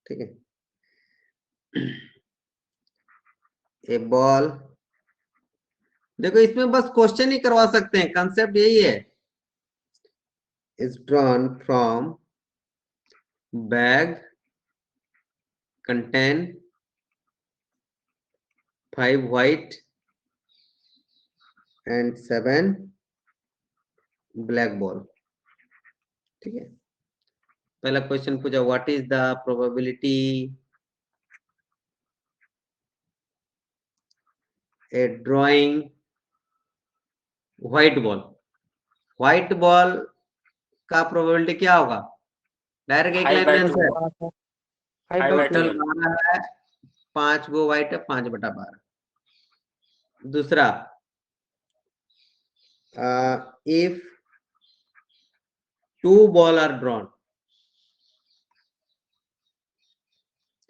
ठीक है, ए बॉल, देखो इसमें बस क्वेश्चन ही करवा सकते हैं, कंसेप्ट यही है। Is drawn from bag contain 5 white and 7 black ball, ठीक है। पहला क्वेश्चन पूछा what is the probability A drawing white ball. White ball का प्रोबेबिलिटी क्या होगा? डायरेक्ट एक लाइन में आंसर, 5/12 12 है, 5 गो व्हाइट है, 5/12। दूसरा, if 2 ball are drawn,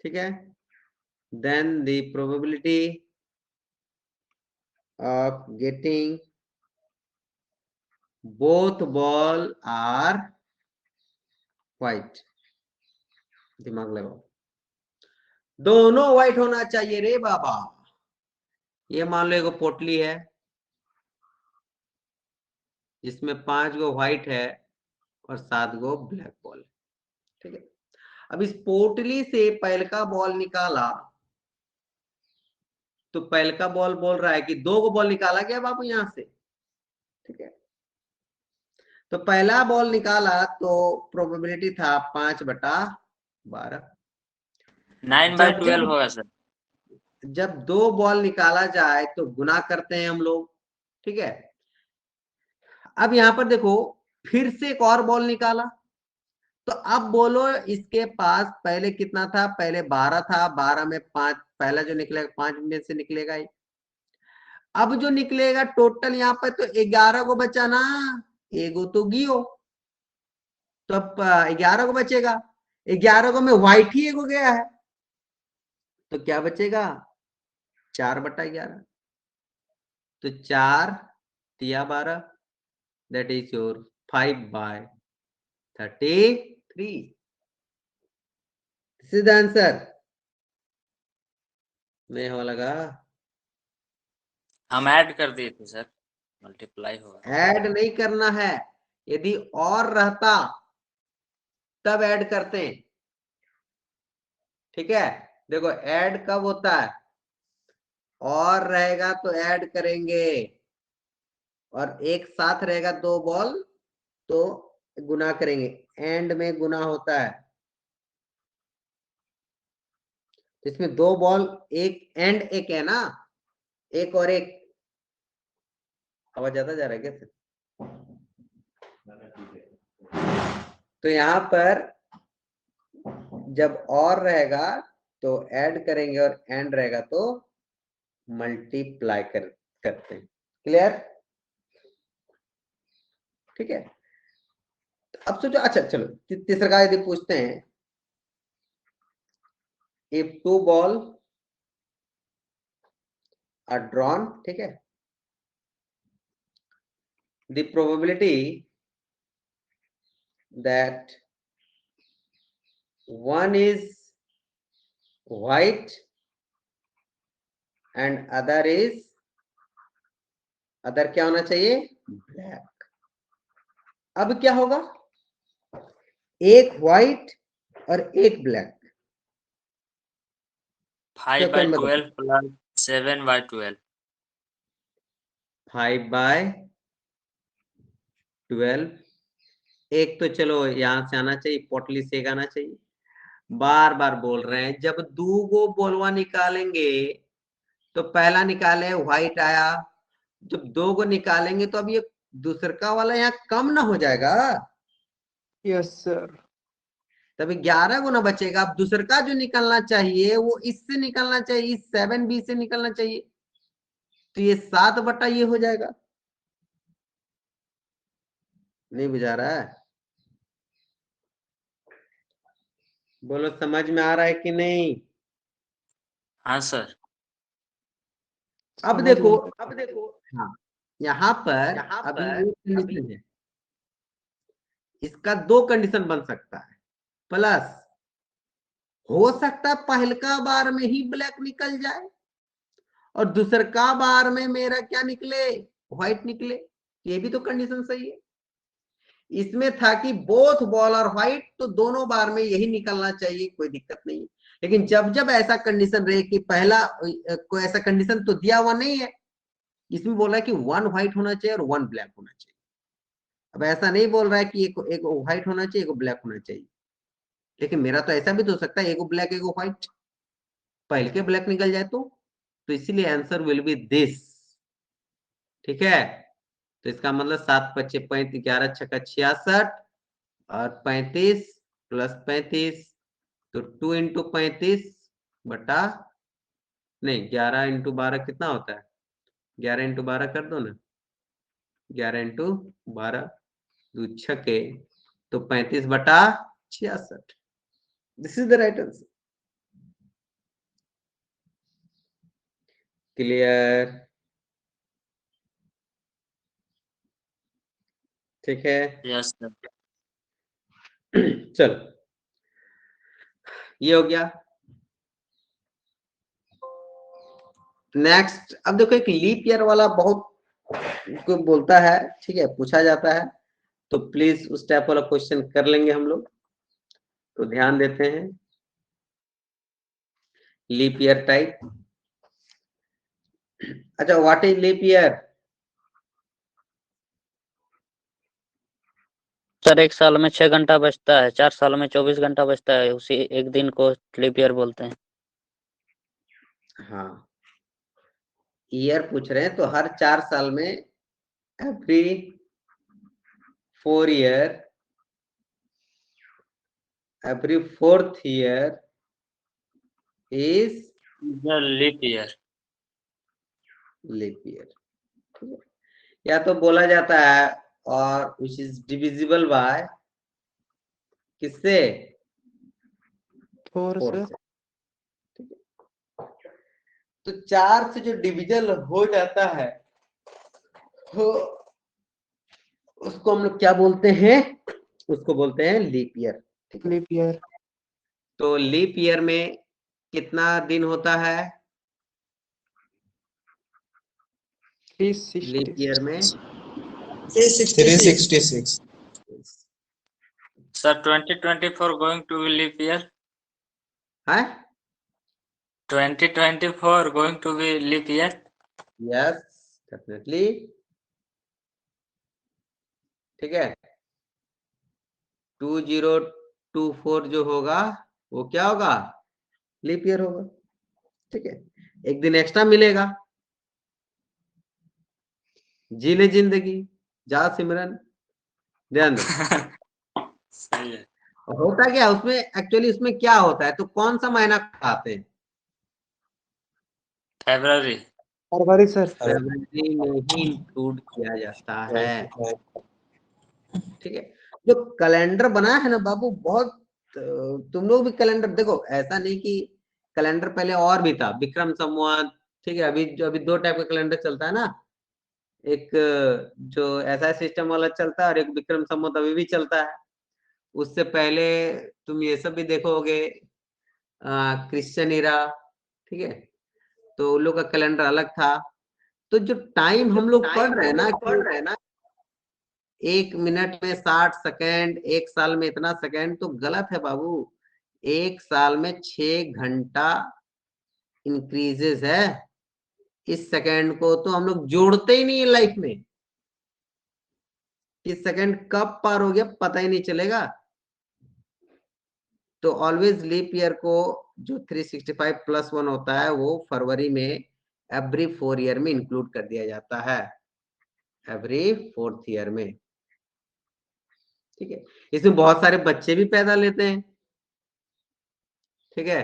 ठीक है, then the probability of getting both ball are white। दिमाग लगाओ, दोनों व्हाइट होना चाहिए रे बाबा। ये मान लो एक पोटली है जिसमें 5 गो व्हाइट है और 7 गो ब्लैक बॉल है, ठीक है। अब इस पोटली से पहल का बॉल निकाला तो पहल का बॉल बोल रहा है कि 2 गो बॉल निकाला गया बाबू यहां से, ठीक है। तो पहला बॉल निकाला तो प्रोबेबिलिटी था 5/12। 9/12 होगा सर। जब 2 बॉल निकाला जाए तो गुना करते हैं हम लोग, ठीक है। अब यहां पर देखो फिर से एक और बॉल निकाला, तो अब बोलो इसके पास पहले कितना था? पहले 12 था, 12 में 5, पहला जो निकलेगा 5 में से निकलेगा ही। अब जो निकलेगा टोटल यहाँ पर तो 11 को बचा ना, एगो तो गियो, तो अब 11 को बचेगा, 11 को में व्हाइट ही एगो गया है, तो क्या बचेगा? 4/11। तो 4 तिया 12, that is your 5/33। This is the answer. नहीं हो लगा? हम ऐड कर दिए थे सर, मल्टीप्लाई होगा। ऐड नहीं करना है, यदि और रहता तब ऐड करते हैं, ठीक है। देखो ऐड कब होता है? और रहेगा तो ऐड करेंगे, और एक साथ रहेगा 2 बॉल तो गुना करेंगे, एंड में गुना होता है। इसमें 2 बॉल, एक एंड एक है ना, एक और एक। आवाज ज्यादा जा रहा है क्या? तो यहां पर जब और रहेगा तो ऐड करेंगे और एंड रहेगा तो मल्टीप्लाई करते हैं। क्लियर? ठीक है। अब सोचो, अच्छा चलो तीसरा का यदि पूछते हैं, इफ 2 बॉल आर ड्रॉन, ठीक है, the probability that one is white and other क्या होना चाहिए? ब्लैक। अब क्या होगा? एक व्हाइट और एक ब्लैक। 5/12 प्लस 7/12। 5/12, एक तो चलो यहां से आना चाहिए, पोटली से एक आना चाहिए। बार बार बोल रहे हैं, जब 2 गो बोलवा निकालेंगे तो पहला निकाले व्हाइट आया, जब 2 को निकालेंगे तो अब ये दूसरा वाला यहाँ कम ना हो जाएगा, यस सर। तभी 11 गुना बचेगा। अब दूसरा का जो निकलना चाहिए वो इससे निकलना चाहिए, इस 7b से निकलना चाहिए, तो ये 7 बटा ये हो जाएगा। नहीं बुझा रहा है? बोलो समझ में आ रहा है कि नहीं? हाँ सर। अब समझ देखो, गए। हाँ, यहाँ पर अभी ये कंडीशन है, इसका 2 कंडीशन बन सकता है, प्लस हो सकता है पहलका बार में ही ब्लैक निकल जाए और दूसर का बार में मेरा क्या निकले, व्हाइट निकले, ये भी तो कंडीशन सही है। इसमें था कि बोथ बॉल और व्हाइट, तो दोनों बार में यही निकलना चाहिए, कोई दिक्कत नहीं है। लेकिन जब जब ऐसा कंडीशन रहे कि पहला कोई ऐसा कंडीशन तो दिया हुआ नहीं है, इसमें बोला है कि 1 व्हाइट होना चाहिए और 1 ब्लैक होना चाहिए। अब ऐसा नहीं बोल रहा है कि एक व्हाइट होना चाहिए, एक ब्लैक होना चाहिए, लेकिन मेरा तो ऐसा भी तो हो सकता है, एक ब्लैक एक व्हाइट, पहले के ब्लैक निकल जाए तो इसीलिए आंसर विल बी दिस। ठीक है, तो इसका मतलब 7 पच्चे 35, 11 छक्का 66 और 35 प्लस 35, तो 2 इंटू 35 बटा, नहीं 11 इंटू 12 कितना होता है, 11 इंटू 12 कर दो ना, 11 इंटू 12 दो छक्के, तो 35 बटा 66। This is the right answer. Clear? ठीक है, यस सर। चलो ये हो गया। नेक्स्ट, अब देखो एक लीप ईयर वाला बहुत कोई बोलता है, ठीक है, पूछा जाता है, तो प्लीज उस टाइप वाला क्वेश्चन कर लेंगे हम लोग, तो ध्यान देते हैं। लीप ईयर टाइप, अच्छा what is leap year? Sir 1 साल में 6 घंटा बचता है, 4 साल में 24 घंटा बचता है, उसी एक दिन को लीप ईयर बोलते हैं। हाँ, ईयर पूछ रहे हैं तो हर 4 साल में, every 4 year, every 4th year is leap year. Leap year, या तो बोला जाता है और विच इज डिविजिबल बाय किससे, 4 4 सर। से। ठीक है, तो 4 से जो डिविजन हो जाता है हो, उसको हम लोग क्या बोलते हैं, उसको बोलते हैं लीप ईयर। ठीक है, लीप ईयर। तो लीप ईयर में कितना दिन होता है? लीप ईयर में 366 sir 2024 going to be leap year. है, 2024 going to be leap year. Yes definitely. ठीक है, 2024 जो होगा वो क्या होगा, लीप ईयर होगा। ठीक है, एक दिन एक्स्ट्रा मिलेगा। जी ले जिंदगी, जा सिमरन, ध्यान दो। सही है। होता क्या उसमें, एक्चुअली उसमें क्या होता है, तो कौन सा महीना खाते हैं? फरवरी। फरवरी सर। फरवरी में ही इंक्लूड किया जाता है। ठीक है, जो कैलेंडर बना है ना बाबू, बहुत तुम लोग भी कैलेंडर देखो, ऐसा नहीं कि कैलेंडर पहले और भी था, विक्रम संवत, ठीक है, अभी 2 टाइप का कैलेंडर चलता है ना, एक जो ऐसा सिस्टम वाला चलता है और एक विक्रम संवत अभी भी चलता है। उससे पहले तुम ये सब भी देखोगे, क्रिश्चियन इरा, ठीक है, तो उन लोग का कैलेंडर अलग था। तो जो टाइम हम लोग पढ़ रहे हैं ना, 1 मिनट में 60 सेकेंड, 1 साल में इतना सेकेंड, तो गलत है बाबू। 1 साल में 6 घंटा इंक्रीजेस है। इस सेकेंड को तो हम लोग जोड़ते ही नहीं है लाइफ में, इस सेकेंड कब पार हो गया पता ही नहीं चलेगा। तो ऑलवेज लीप ईयर को जो 365 + 1 होता है वो फरवरी में एवरी 4 ईयर में इंक्लूड कर दिया जाता है, एवरी 4th ईयर में। ठीक है, इसमें बहुत सारे बच्चे भी पैदा लेते हैं। ठीक है,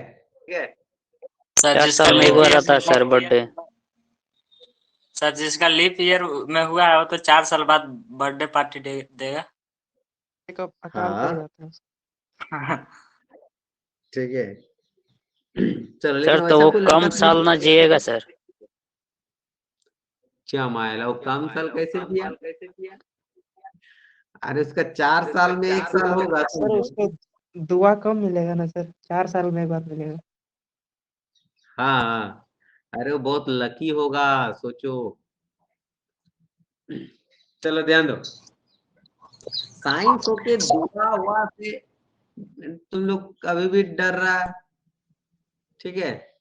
सर 4 जिसका साल में एक लीप बार ईयर आता है सर बर्थडे। सर जिसका लीप ईयर में हुआ है वो तो 4 साल बाद बर्थडे पार्टी देगा। एक अकाल हाँ। पड़ जाता है। ठीक है। चलो, सर लेकिन तो वैसा वो कोई कम लड़का साल ना जिएगा सर। क्या मायला, वो कम साल कैसे किया? अरे उसका 4 साल में 1 साल होगा सर उसको दुआ कम मिलेगा ना सर, 4 साल में एक बार मिलेगा। हाँ, अरे वो बहुत लकी होगा, सोचो। चलो ध्यान दो, साइंस होके दुआ हुआ से तुम लोग कभी भी डर रहा है। ठीक है,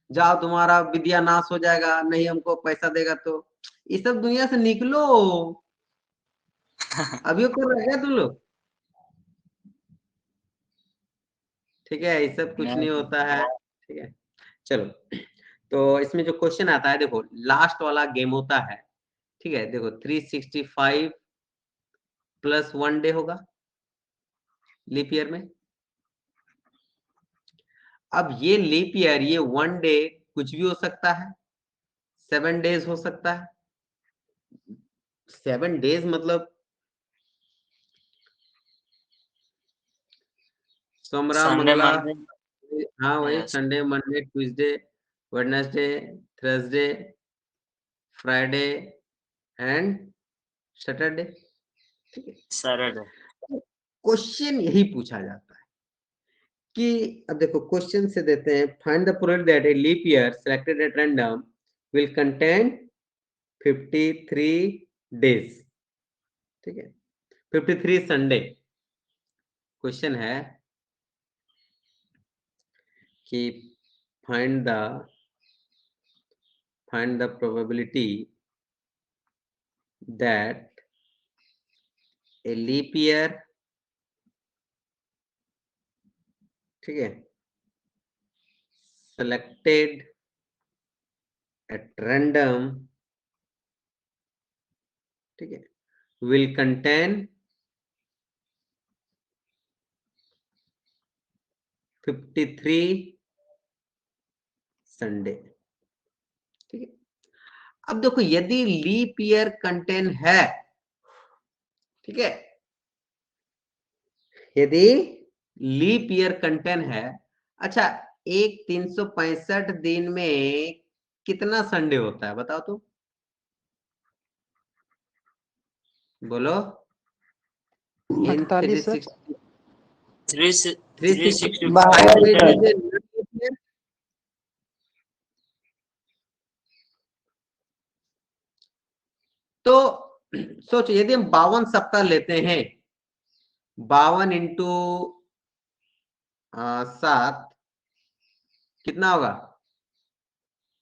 जाओ तुम्हारा विद्या नाश हो जाएगा, नहीं हमको पैसा देगा तो, इस सब दुनिया से निकलो। अभी कर रहे क्या तुम लोग? ठीक है, ये सब कुछ नहीं होता है। ठीक है, चलो, तो इसमें जो क्वेश्चन आता है, देखो लास्ट वाला गेम होता है। ठीक है, देखो 365 प्लस 1 डे होगा लीप ईयर में। अब ये लीप ईयर, ये 1 डे कुछ भी हो सकता है, 7 डेज हो सकता है। 7 डेज मतलब सोमवार, संडे मंगला, मंडे। हाँ वही Yes. Sunday, Monday, Tuesday, Wednesday, Thursday, Friday and Saturday. ठीक है, सैटरडे। क्वेश्चन यही पूछा जाता है कि, अब देखो क्वेश्चन से देते हैं, find the probability that a leap year selected at random will contain 53 days. ठीक है, 53 संडे। क्वेश्चन है कि find the probability that a leap year, ठीक है, selected at random, ठीक है, will contain 53 संडे। ठीक है, अब देखो यदि लीप ईयर कंटेन है, ठीक है, यदि लीप ईयर कंटेन है, अच्छा, एक 365 दिन में कितना संडे होता है बताओ तो, बोलो। इन 48 सर। 365 तो सोचो यदि हम 52 सप्ताह लेते हैं, 52 इंटू 7 कितना होगा?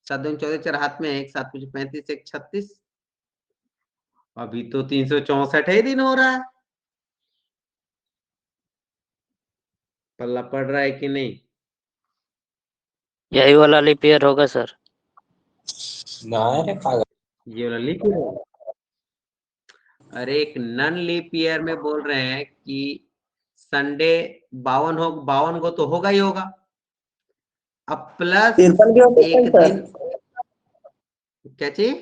7 दूनी 14, 4 हाथ में 1, 7 कुछ 35, 1 36। अभी तो 364 ही दिन हो रहा है। पल्ला पड़ रहा है कि नहीं? यही वाला लीप ईयर होगा सर। ये वाला लीप ईयर। अरे एक नन लीप ईयर में बोल रहे हैं कि संडे 52 को तो होगा ही होगा। अब प्लस 53 भी हो सकता है एक सर। दिन, क्या चीज?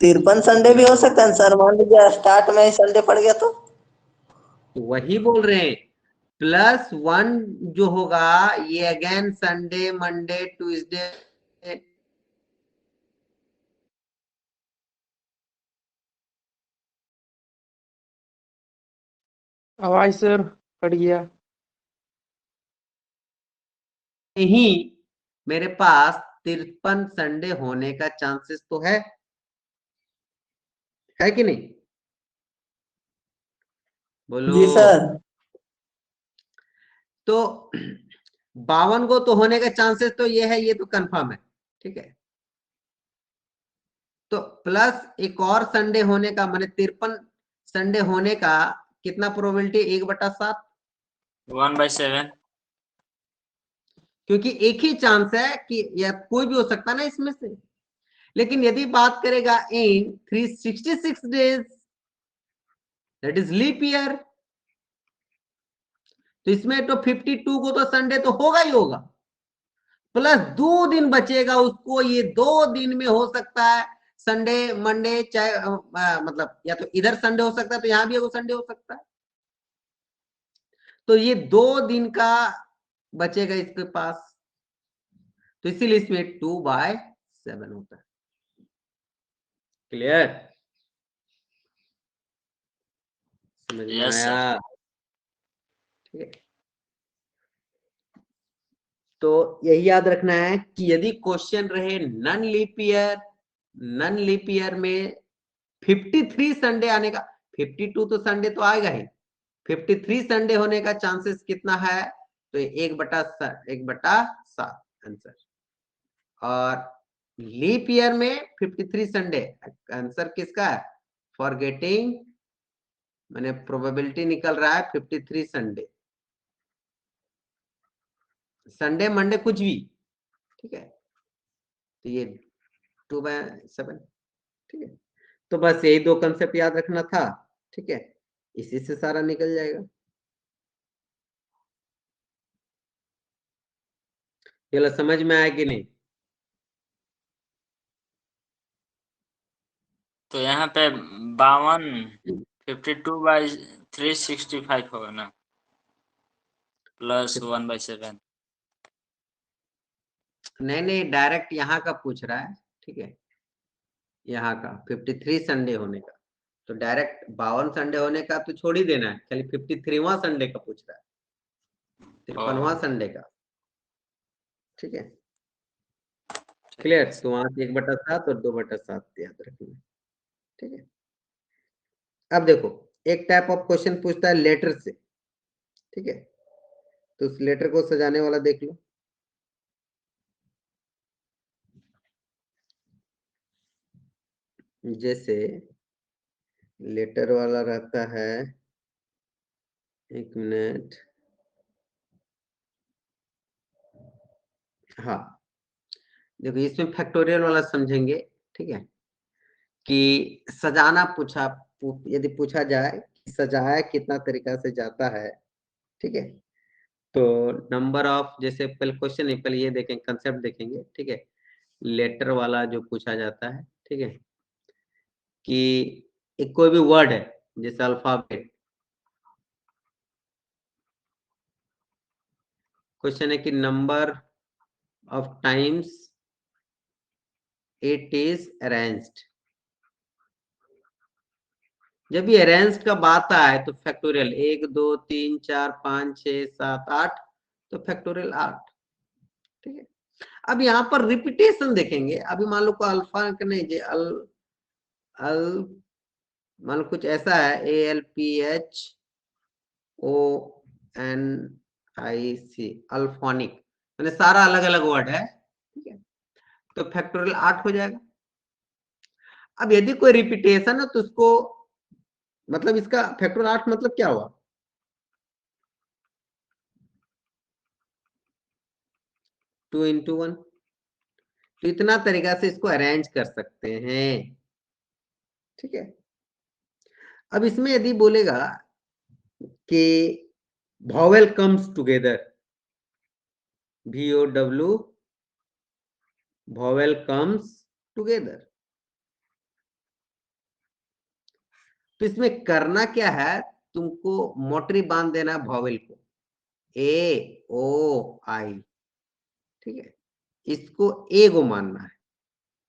53 संडे भी हो सकता है सर, मान लीजिए स्टार्ट में ही संडे पड़ गया तो। वही बोल रहे हैं, +1 जो होगा ये अगेन संडे, मंडे, ट्यूसडे, आवाज सर कट गया। ही मेरे पास 53 संडे होने का चांसेस तो है कि नहीं? बोलो। जी सर। तो 52 को तो होने का चांसेस तो ये है, ये तो कंफर्म है। ठीक है, तो प्लस एक और संडे होने का, माने 53 संडे होने का कितना प्रोबेबिलिटी? 1/7। 1/7। क्योंकि एक ही चांस है कि या कोई भी हो सकता ना इसमें से। लेकिन यदि बात करेगा इन 366 days, that is leap year, तो इसमें तो 52 को तो संडे तो होगा ही होगा, प्लस 2 दिन बचेगा उसको, ये 2 दिन में हो सकता है संडे मंडे, चाहे मतलब या तो इधर संडे हो सकता है तो यहां भी एगो संडे हो सकता है, तो ये 2 दिन का बचेगा इसके पास, तो इसीलिए इसमें 2/7 होता है। क्लियर? समझ में Yes, sir. आया? ठीक है, तो यही याद रखना है कि यदि क्वेश्चन रहे नन लीप ईयर में 53 संडे आने का, 52 तो संडे तो आएगा ही, 53 संडे होने का चांसेस कितना है, तो 1/7 आंसर। और लीप ईयर में 53 संडे, आंसर किसका है, फॉरगेटिंग, मैंने प्रोबेबिलिटी निकल रहा है 53 संडे, संडे मंडे कुछ भी, ठीक है, तो ये 2/7, ठीक है। तो बस यही 2 कंसेप्ट याद रखना था, ठीक है, इसी से सारा निकल जाएगा। ये समझ में आया कि नहीं? तो यहाँ पे 52 52/365 होगा ना, प्लस 1/7। नहीं डायरेक्ट यहाँ का पूछ रहा है, ठीक है, यहाँ का 53 संडे होने का, तो डायरेक्ट 52 संडे होने का तो छोड़ ही देना है, खाली 53वां संडे का पूछ रहा है, 53वां संडे का, ठीक है, क्लियर? तो वहां से 1/7 और 2/7 याद रखना, ठीक है। अब देखो एक टाइप ऑफ क्वेश्चन पूछता है लेटर से, ठीक है, तो उस लेटर को सजाने वाला देख लो। जैसे लेटर वाला रहता है, 1 मिनट, हाँ देखो इसमें फैक्टोरियल वाला समझेंगे, ठीक है, कि सजाना यदि पूछा जाए सजाया कितना तरीका से जाता है, ठीक है, तो नंबर ऑफ, जैसे पहले क्वेश्चन है, पहले ये देखें, कंसेप्ट देखेंगे, ठीक है, लेटर वाला जो पूछा जाता है, ठीक है, कि एक कोई भी वर्ड है जैसे अल्फाबेट, क्वेश्चन है कि number of times it is arranged, जब भी अरेंज का बात आए तो फैक्टोरियल 1 2 3 4 5 6 7 8, तो फैक्टोरियल 8, ठीक है। अब यहाँ पर रिपीटेशन देखेंगे, अभी मान लो को अल्फा का नहीं, जे मान लो कुछ ऐसा है, ALPHONIC, अल्फोनिक, मैंने सारा अलग अलग वर्ड है, ठीक है, तो फैक्टोरियल 8 हो जाएगा। अब यदि कोई रिपीटेशन है तो उसको मतलब इसका फैक्टोरियल 8 मतलब क्या हुआ, 2 into 1, तो इतना तरीका से इसको अरेंज कर सकते हैं, ठीक है। अब इसमें यदि बोलेगा कि vowel comes together, VOW, vowel comes together, तो इसमें करना क्या है, तुमको मोटरी बांध देना है vowel को, AOI, ठीक है, इसको ए को मानना है,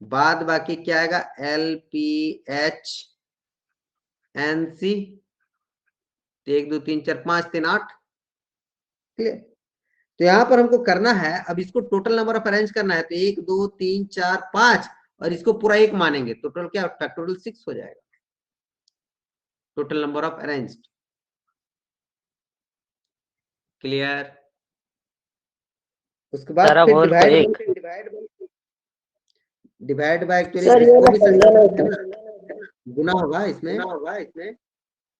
बाद बाकी क्या आएगा, LPHNC, 1 2 3 4 5 3 8, क्लियर? तो यहां पर हमको करना है, अब इसको टोटल नंबर ऑफ अरेंज करना है, तो 1 2 3 4 5 और इसको पूरा 1 मानेंगे, टोटल क्या फैक्टोरियल 6 हो जाएगा, total number of arranged, clear? उसके बाद सारा फिर वोल को एक डिवाइड बाय, सर ये मैं समझा नहीं था। गुना होगा इसमें,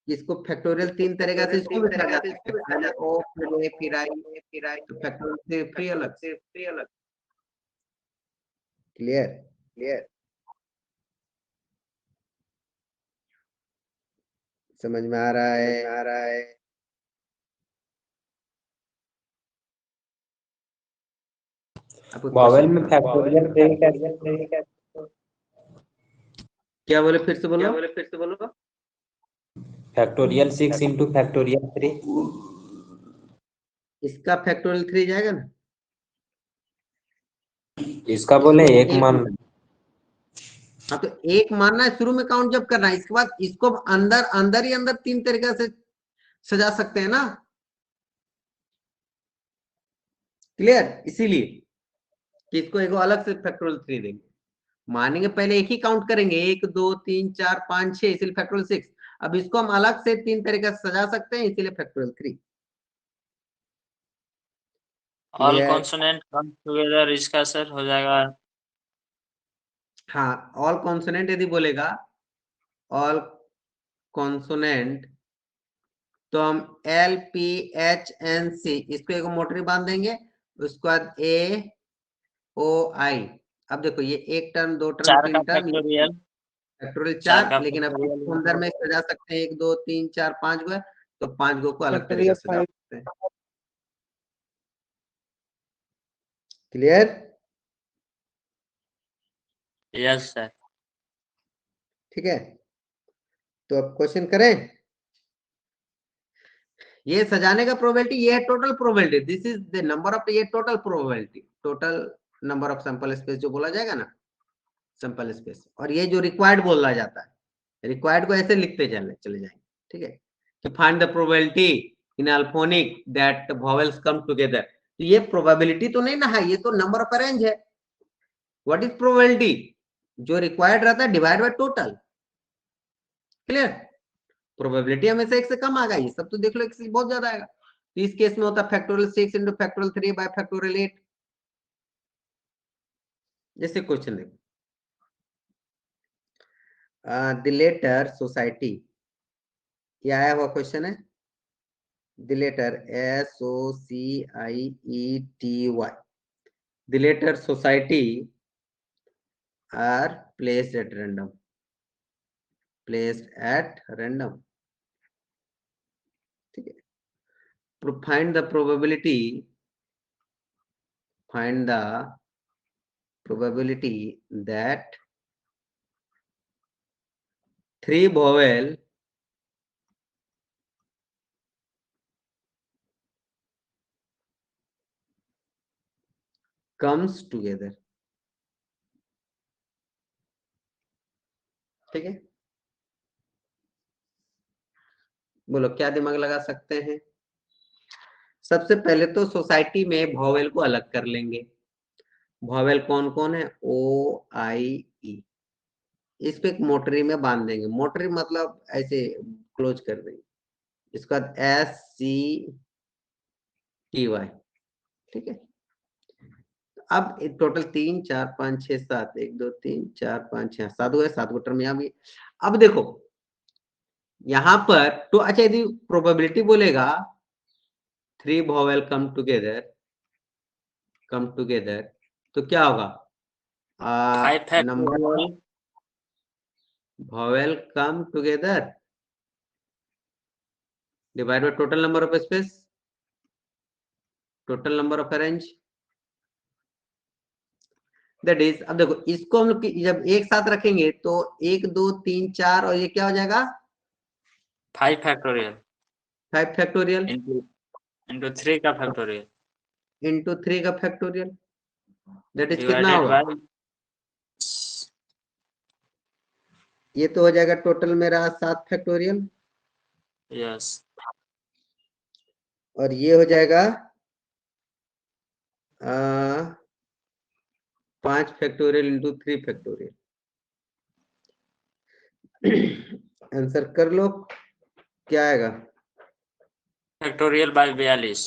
इसको फैक्टोरियल 3 तरीका से इसको भी लगा सकते हैं, पहले ओ फिर ए फिर आई, तो फैक्टोरियल से फ्री अलग से क्लियर समझ में आ रहा है? वॉवेल में फैक्टोरियल क्या बोले फिर से बोलो? फैक्टोरियल 6 इंटू फैक्टोरियल 3 इसका फैक्टोरियल 3 जाएगा ना, इसका बोले एक मान। हाँ तो एक मानना है शुरू में काउंट जब करना है, इसके बाद इसको अंदर ही अंदर 3 तरीका से सजा सकते हैं ना, क्लियर? इसीलिए कि इसको एक अलग से फैक्टोरियल 3 देंगे, मानेंगे पहले एक ही काउंट करेंगे 1 2 3 4 5 6 इसलिए फैक्टोरियल 6। अब इसको हम अलग से 3 तरीका से सजा सकते हैं इसीलिए factorial 3। All consonant come together इसका सर हो जाएगा। हाँ, ऑल कॉन्सोनेंट यदि बोलेगा ऑल कॉन्सोनेंट तो हम L P H N C इसको एक मोटरी बांध देंगे, उसके बाद ए ओ आई। अब देखो ये एक टर्म 2 टर्म 3 टर्म फैक्टोरियल 4, लेकिन अब अंदर में सजा सकते हैं 1 2 3 4 5 गो है, तो 5 गो को अलग तरीके से सजा सकते हैं, क्लियर? Yes sir. ठीक है, तो अब क्वेश्चन करें। ये सजाने का प्रोबेबिलिटी, ये है total probability, this is the number of, ये total probability, total number of sample space जो बोला जाएगा ना, सैंपल स्पेस। और ये जो रिक्वायर्ड बोला जाता है, रिक्वायर्ड को ऐसे लिखते चले जाएंगे, ठीक है, कि find the probability in alphonic that vowels come together. तो ये प्रोबेबिलिटी तो नहीं ना है, ये तो नंबर ऑफ अरेंज है। What is probability? जो रिक्वायर्ड रहता है divide by total, clear? Probability हमेशा 1 से कम आएगा, ये सब तो देख लो 1 से बहुत ज्यादा आएगा। तो इस केस में होता है factorial 6 into factorial 3 bye factorial 8। जैसे क्वेश्चन देखो, द लेटर सोसाइटी, ये आया हुआ क्वेश्चन है, the letter SOCIETY, the letter society are placed at random, ठीक है। find the probability that 3 vowel comes together, ठीक है। बोलो क्या दिमाग लगा सकते हैं? सबसे पहले तो सोसाइटी में वॉवेल को अलग कर लेंगे। वॉवेल कौन कौन है? O I E, इस पे एक मोटरी में बांध देंगे, मोटरी मतलब ऐसे क्लोज कर देंगे। इसके बाद SCTY, ठीक है। अब टोटल 3 4 5 6 7, 1 2 3 4 5 6 7 हुए, 7 गो टर्म यहाँ भी। अब देखो यहाँ पर तो अच्छा, यदि प्रोबेबिलिटी बोलेगा 3 वॉवेल कम टुगेदर तो क्या होगा? Number of vowel come together divide by total number of space, total number of arrange, that is. अब देखो इसको हम लोग जब एक साथ रखेंगे तो 1 2 3 4 और ये क्या हो जाएगा? 5 फैक्टोरियल 5 फैक्टोरियल इंटू 3 का फैक्टोरियल इंटू 3 का फैक्टोरियल, दैट इज कितना होगा? ये तो हो जाएगा टोटल मेरा 7 फैक्टोरियल, यस, और ये हो जाएगा 5 फैक्टोरियल इंटू 3 फैक्टोरियल। आंसर कर लो क्या आएगा? Factorial by 42।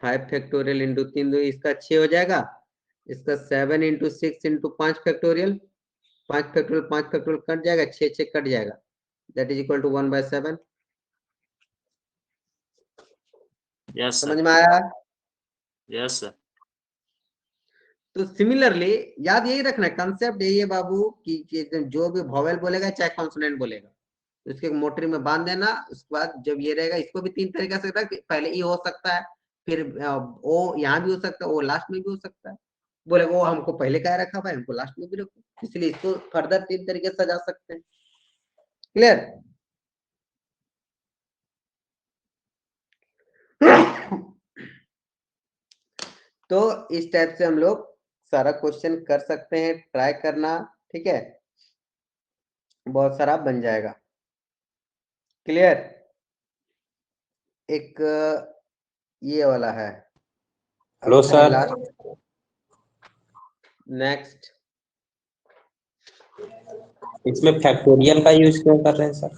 5 फैक्टोरियल इंटू 3 2, इसका 6 हो जाएगा, इसका 7 into 6 into 5 factorial, 5 factorial cut जाएगा, 6 6 कट जाएगा, that is equal to 1/7। Yes समझ सर, में आया? Yes sir. तो सिमिलरली याद यही रखना है, कंसेप्ट यही है बाबू कि जो भी वॉवेल बोलेगा चाहे कॉन्सोनेंट बोलेगा, उसके मोटरी में बांध देना। उसके बाद जब ये रहेगा, इसको भी 3 तरीके से रख, पहले ई हो सकता है, फिर ओ यहाँ भी हो सकता है, वो लास्ट में भी हो सकता है। बोलेगा वो हमको पहले क्या रखा भाई, हमको लास्ट में भी रखो, इसलिए इसको फर्दर 3 तरीके से सजा सकते हैं। क्लियर? तो इस टाइप से हम लोग सारा क्वेश्चन कर सकते हैं, ट्राई करना, ठीक है, बहुत सारा बन जाएगा। क्लियर? एक ये वाला है। हेलो सर, नेक्स्ट, इसमें फैक्टोरियल का यूज क्यों कर रहे हैं सर?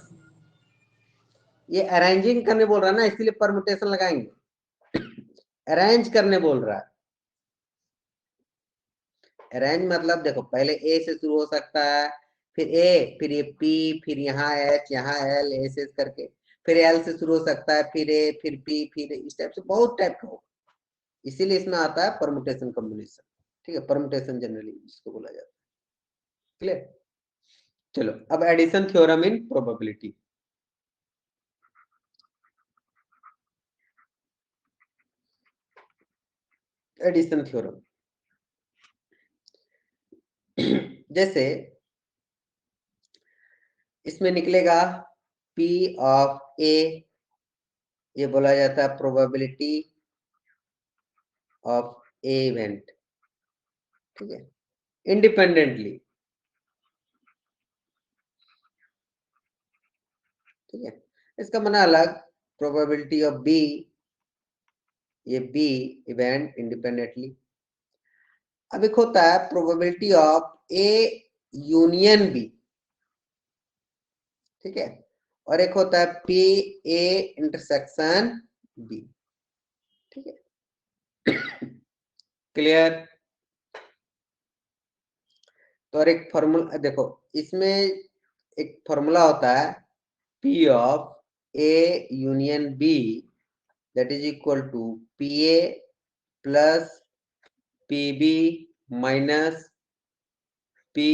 ये अरेंजिंग करने बोल रहा है ना, इसीलिए परमुटेशन लगाएंगे। अरेंज करने बोल रहा है। अरेंज मतलब देखो, पहले ए से शुरू हो सकता है, फिर ए, फिर ये पी, फिर यहाँ एच, यहाँ एल, ऐसे करके, फिर एल से शुरू हो सकता है, फिर ए, फिर पी, फिर इस टाइप से बहुत टाइप का होगा। इसीलिए इसमें आता है परमुटेशन कॉम्बिनेशन, ठीक है, परमुटेशन जनरली इसको बोला जाता है। क्लियर? चलो अब addition theorem in probability. Addition theorem जैसे इसमें निकलेगा P ऑफ A, ये बोला जाता है प्रोबेबिलिटी ऑफ ए इवेंट, ठीक है, इंडिपेंडेंटली, ठीक है। इसका माना अलग, प्रोबेबिलिटी ऑफ बी, ये बी इवेंट इंडिपेंडेंटली। अब एक होता है probability of A union B, ठीक है, और एक होता है पी ए इंटरसेक्शन बी, ठीक है। क्लियर? तो और एक फॉर्मूला देखो, इसमें एक फॉर्मूला होता है P of A union B that is equal to P A plus P B minus P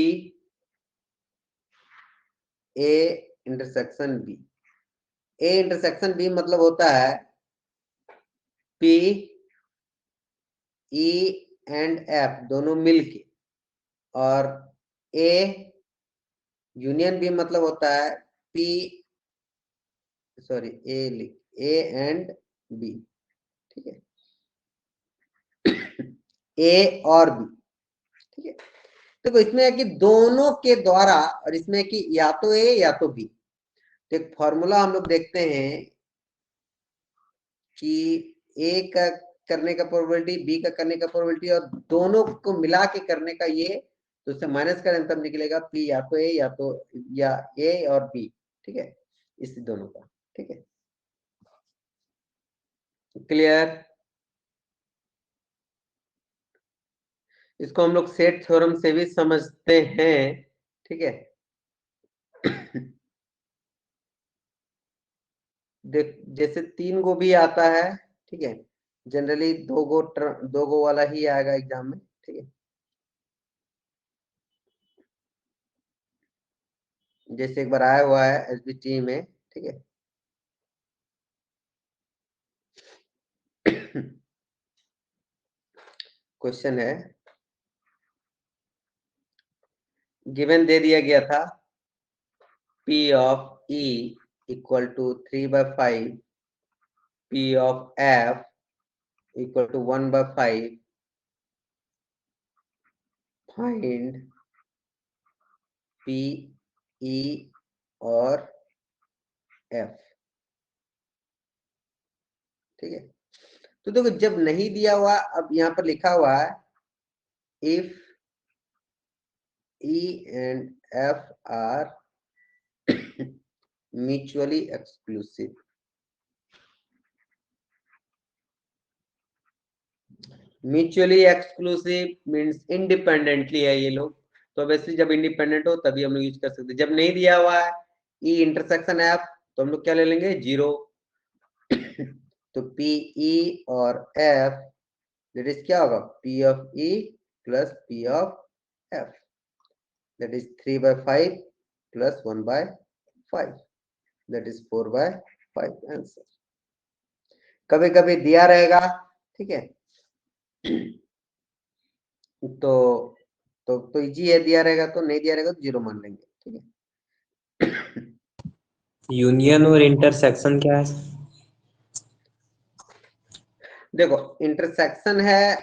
A intersection B. A intersection B मतलब होता है पी ई एंड एफ दोनों मिलके, और ए यूनियन बी मतलब होता है P, sorry A and B, ठीक है, ए और बी, ठीक है। देखो इसमें है कि दोनों के द्वारा, और इसमें कि या तो ए या तो बी। तो एक फॉर्मूला हम लोग देखते हैं कि ए का करने का प्रोबेबिलिटी, बी का करने का प्रोबेबिलिटी, और दोनों को मिला के करने का ये, तो उससे माइनस करें तब निकलेगा पी या तो ए या ए और बी, ठीक है, इस दोनों का, ठीक है। क्लियर? इसको हम लोग सेट थ्योरम से भी समझते हैं, ठीक है। देख जैसे 3 गो भी आता है, ठीक है, जनरली 2 गो वाला ही आएगा एग्जाम में, ठीक है। जैसे एक बार आया हुआ है एसबीटी में, ठीक है। क्वेश्चन है, गिवन दे दिया गया था P of E equal to 3/5, P of F equal to 1/5, find P E और F, ठीक है। तो देखो जब नहीं दिया हुआ, अब यहाँ पर लिखा हुआ है if E and F are mutually exclusive, mutually exclusive means independently है ये लोग, तो वैसे जब इंडिपेंडेंट हो तभी हम लोग यूज कर सकते हैं। जब नहीं दिया हुआ है ई इंटरसेक्शन एफ, तो हम लोग क्या ले लेंगे 0। तो पी ई और एफ दैट इज क्या होगा P of E plus P of F that is 3/5 plus 1/5 that is 4/5 answer. कभी कभी दिया रहेगा, ठीक है, तो इजी है, दिया रहेगा तो, नहीं दिया रहेगा तो 0 मान लेंगे, ठीक है। यूनियन और इंटरसेक्शन क्या है? देखो इंटरसेक्शन है,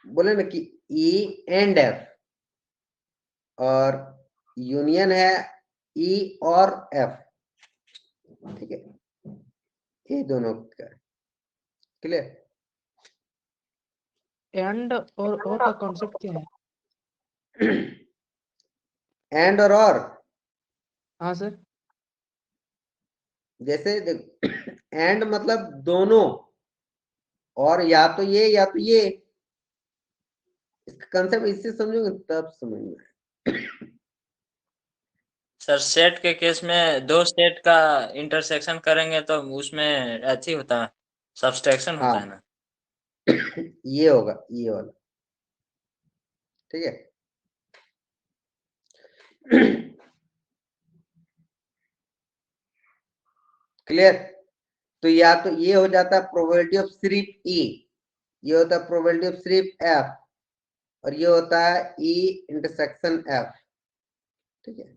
बोले ना कि ई एंड एफ, और यूनियन है ई और एफ, ठीक है, ये दोनों का क्लियर। एंड और का कॉन्सेप्ट क्या है? एंड और हाँ सर। जैसे एंड मतलब दोनों, और या तो ये, इसका कंसेप्ट इससे समझोगे तब समझ में। सर सेट के केस में दो सेट का इंटरसेक्शन करेंगे तो उसमें अच्छी होता है, सब्सट्रैक्शन होता है ना। ये होगा ये वाला, ठीक है। क्लियर। तो या तो ये हो जाता है प्रोबेबिलिटी ऑफ सिर्फ ई, ये होता है प्रोबेबिलिटी ऑफ सिर्फ एफ, और ये होता है ई इंटरसेक्शन एफ, ठीक है।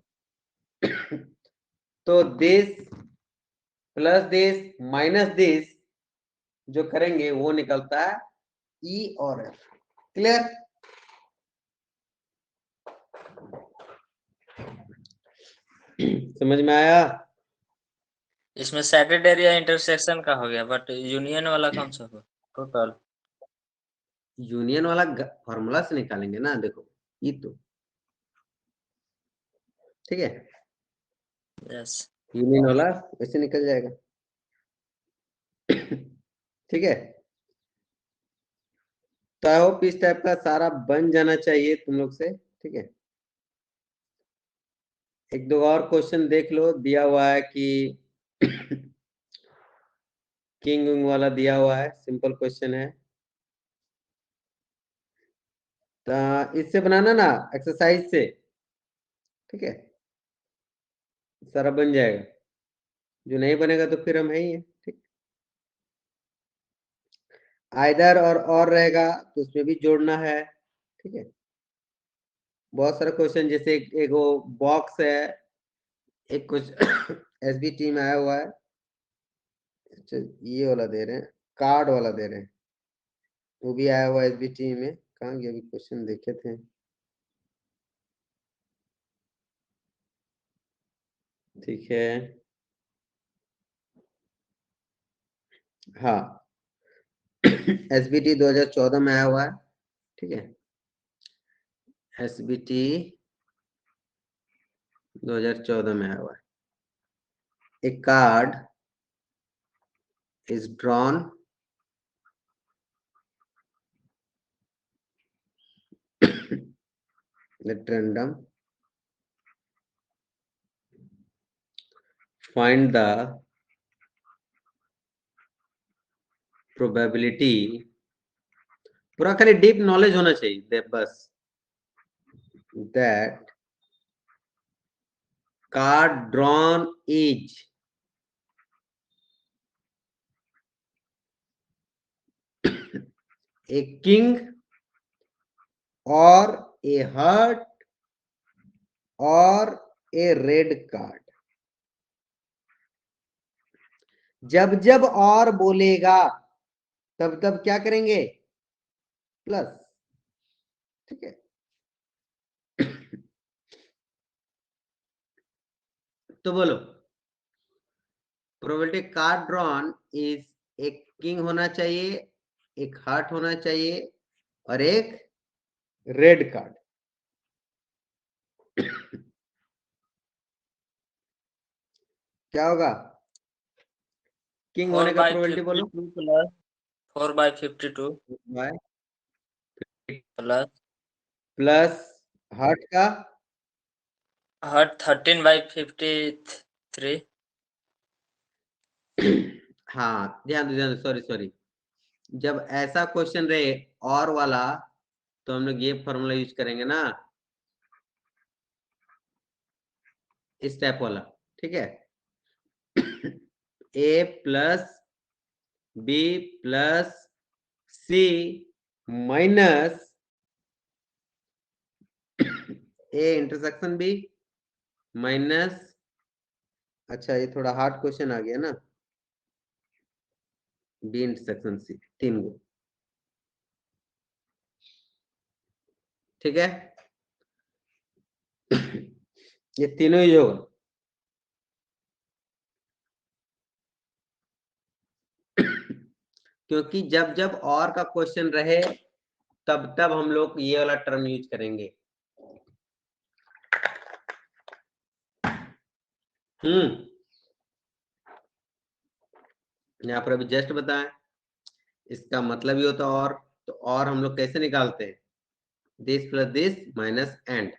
तो this plus this minus this जो करेंगे वो निकलता है ई और एफ। क्लियर। समझ में आया? इसमें सैटेड एरिया इंटरसेक्शन का हो गया, बट यूनियन वाला कौन सा होगा टोटल? यूनियन वाला फॉर्मूला से निकालेंगे ना, देखो ये तो, ठीक है, यस। यूनियन वाला वैसे निकल जाएगा। ठीक है, तो आई होप इस टाइप का सारा बन जाना चाहिए तुम लोग से, ठीक है। एक दो और क्वेश्चन देख लो, दिया हुआ है कि किंग विंग वाला दिया हुआ है, सिंपल क्वेश्चन है, तो इससे बनाना ना एक्सरसाइज से, ठीक है, सारा बन जाएगा। जो नहीं बनेगा तो फिर हम है ही है, ठीक। आइदर और रहेगा तो उसमें भी जोड़ना है, ठीक है। बहुत सारा क्वेश्चन, जैसे एक वो बॉक्स है, एक कुछ एसबीटी में आया हुआ है, अच्छा ये वाला दे रहे हैं, कार्ड वाला दे रहे हैं, वो भी आया हुआ है एसबीटी में। कहाँ गया, अभी क्वेश्चन देखे थे, ठीक है, हाँ। एसबीटी 2014 में आया हुआ है, ठीक है, एसबीटी 2014 में आया हुआ है। A card is drawn at random. Find the probability. पूरा खाली डीप नॉलेज होना चाहिए बस, that card drawn is a king or a heart or a red card। जब जब और बोलेगा तब तब क्या करेंगे, प्लस, ठीक है। तो बोलो, प्रोबेबिलिटी कार्ड ड्रॉन इज एक किंग होना चाहिए, एक हार्ट होना चाहिए, और एक रेड कार्ड। क्या होगा किंग होने का प्रोबेबिलिटी बोलो? 4/52 प्लस प्लस हार्ट का हर्ट 13/53 3 हाँ ध्यान दो, सॉरी, जब ऐसा क्वेश्चन रहे और वाला, तो हम लोग ये फॉर्मूला यूज करेंगे ना, इस टाइप वाला, ठीक है। A plus B plus C minus A intersection B minus, अच्छा ये थोड़ा हार्ड क्वेश्चन आ गया ना, बी इंटरसेक्शन सी, 3 गो, ठीक है। ये तीनों ही होगा, क्योंकि जब जब और का क्वेश्चन रहे तब तब हम लोग ये वाला टर्म यूज करेंगे। यहाँ पर अभी जस्ट बताएं, इसका मतलब ही होता और, तो और हम लोग कैसे निकालते हैं, this plus this minus and.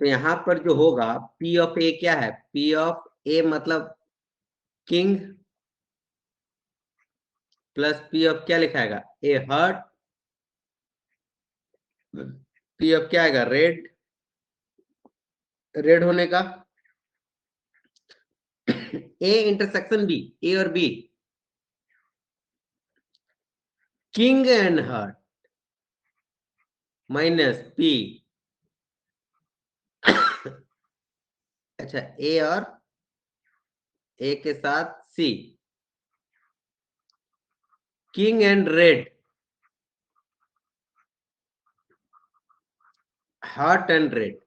तो यहाँ पर जो होगा P ऑफ ए क्या है, P ऑफ ए मतलब किंग प्लस P ऑफ क्या लिखाएगा, ए हर्ट, P ऑफ क्या आएगा, रेड, रेड होने का, ए इंटरसेक्शन बी, ए और B, king and heart minus P, अच्छा ए और ए के साथ C, king and red, heart and red,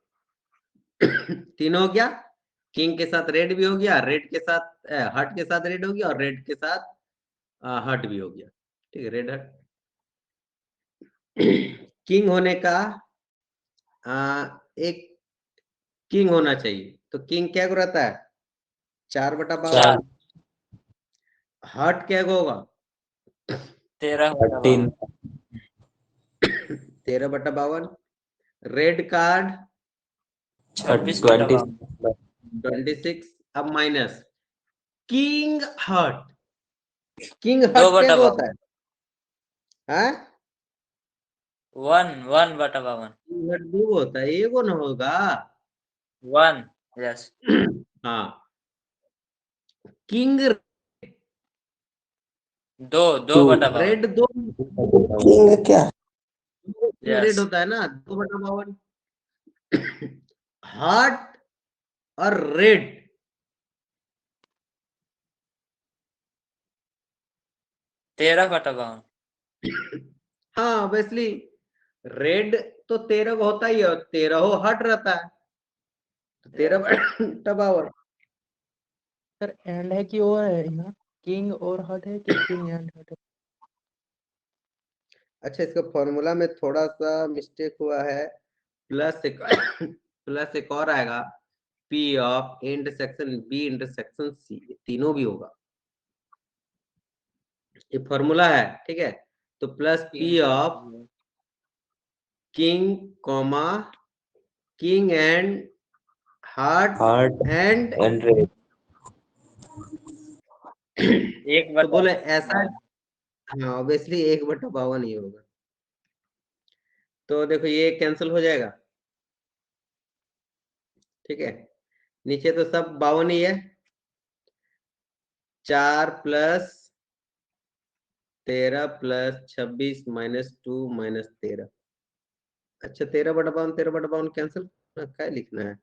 तीनों हो गया, किंग के साथ रेड भी हो गया, रेड के साथ हार्ट के साथ रेड हो गया, और रेड के साथ हार्ट भी हो गया, ठीक है, रेड हार्ट। किंग होने का एक किंग होना चाहिए, तो किंग क्या को रहता है, 4/52, हार्ट क्या को होगा, 13/52 13/52, रेड कार्ड 26/52 26, अब minus king heart, king heart क्या को 2/52 होता है, हाँ? 1/52 किंग हर्ट 2 होता है, एक को ना होगा। 1 यस हाँ, किंग 2/52 रेड 2, किंग क्या? यस रेड होता है ना, 2/52, हार्ट और रेड 13/52 हाँ ऑब्वियसली, रेड तो 13 को होता ही है, और 13 हार्ट रहता है, तो 13/52। सर एंड है कि और है यहाँ, किंग और हर्ट है कि किंग एंड हर्ट है? अच्छा इसका फॉर्मूला में थोड़ा सा मिस्टेक हुआ है, प्लस एक प्लस एक और आएगा, P of A intersection B intersection C, तीनों भी होगा, ये फॉर्मूला है, ठीक है। तो plus P of king comma king and heart heart and, and red. तो बोले ऐसा, हाँ ऑब्वियसली 1/52 ही होगा, तो देखो ये कैंसिल हो जाएगा, ठीक है। नीचे तो सब 52 ही है, 4 प्लस 13 प्लस 26 माइनस 2 माइनस 13, अच्छा 13/52 कैंसिल, क्या लिखना है,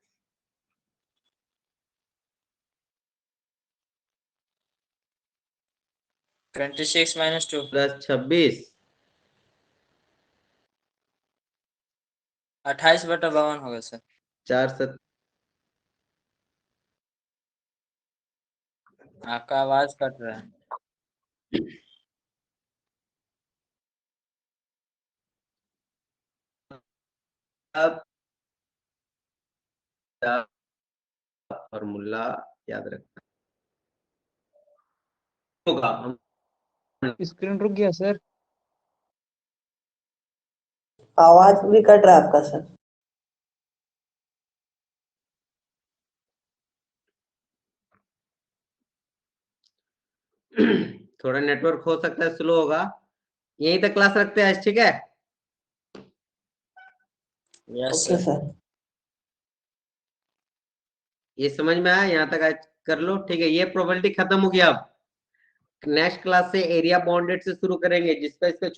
26 - 2 प्लस 26 28/52 होगा सर 4 7, आपका आवाज कट रहा है अब फॉर्मूला याद रखना होगा, स्क्रीन रुक गया सर। आवाज भी कट रहा है आपका सर। थोड़ा नेटवर्क हो सकता है स्लो होगा, यहीं तक क्लास रखते हैं आज, ठीक है। Yes okay sir. सर। ये समझ में आया, यहाँ तक आज कर लो, ठीक है। ये प्रोबेबिलिटी खत्म हो गया। अब नेक्स्ट क्लास से एरिया बाउंडेड से शुरू करेंगे, जिसका इसका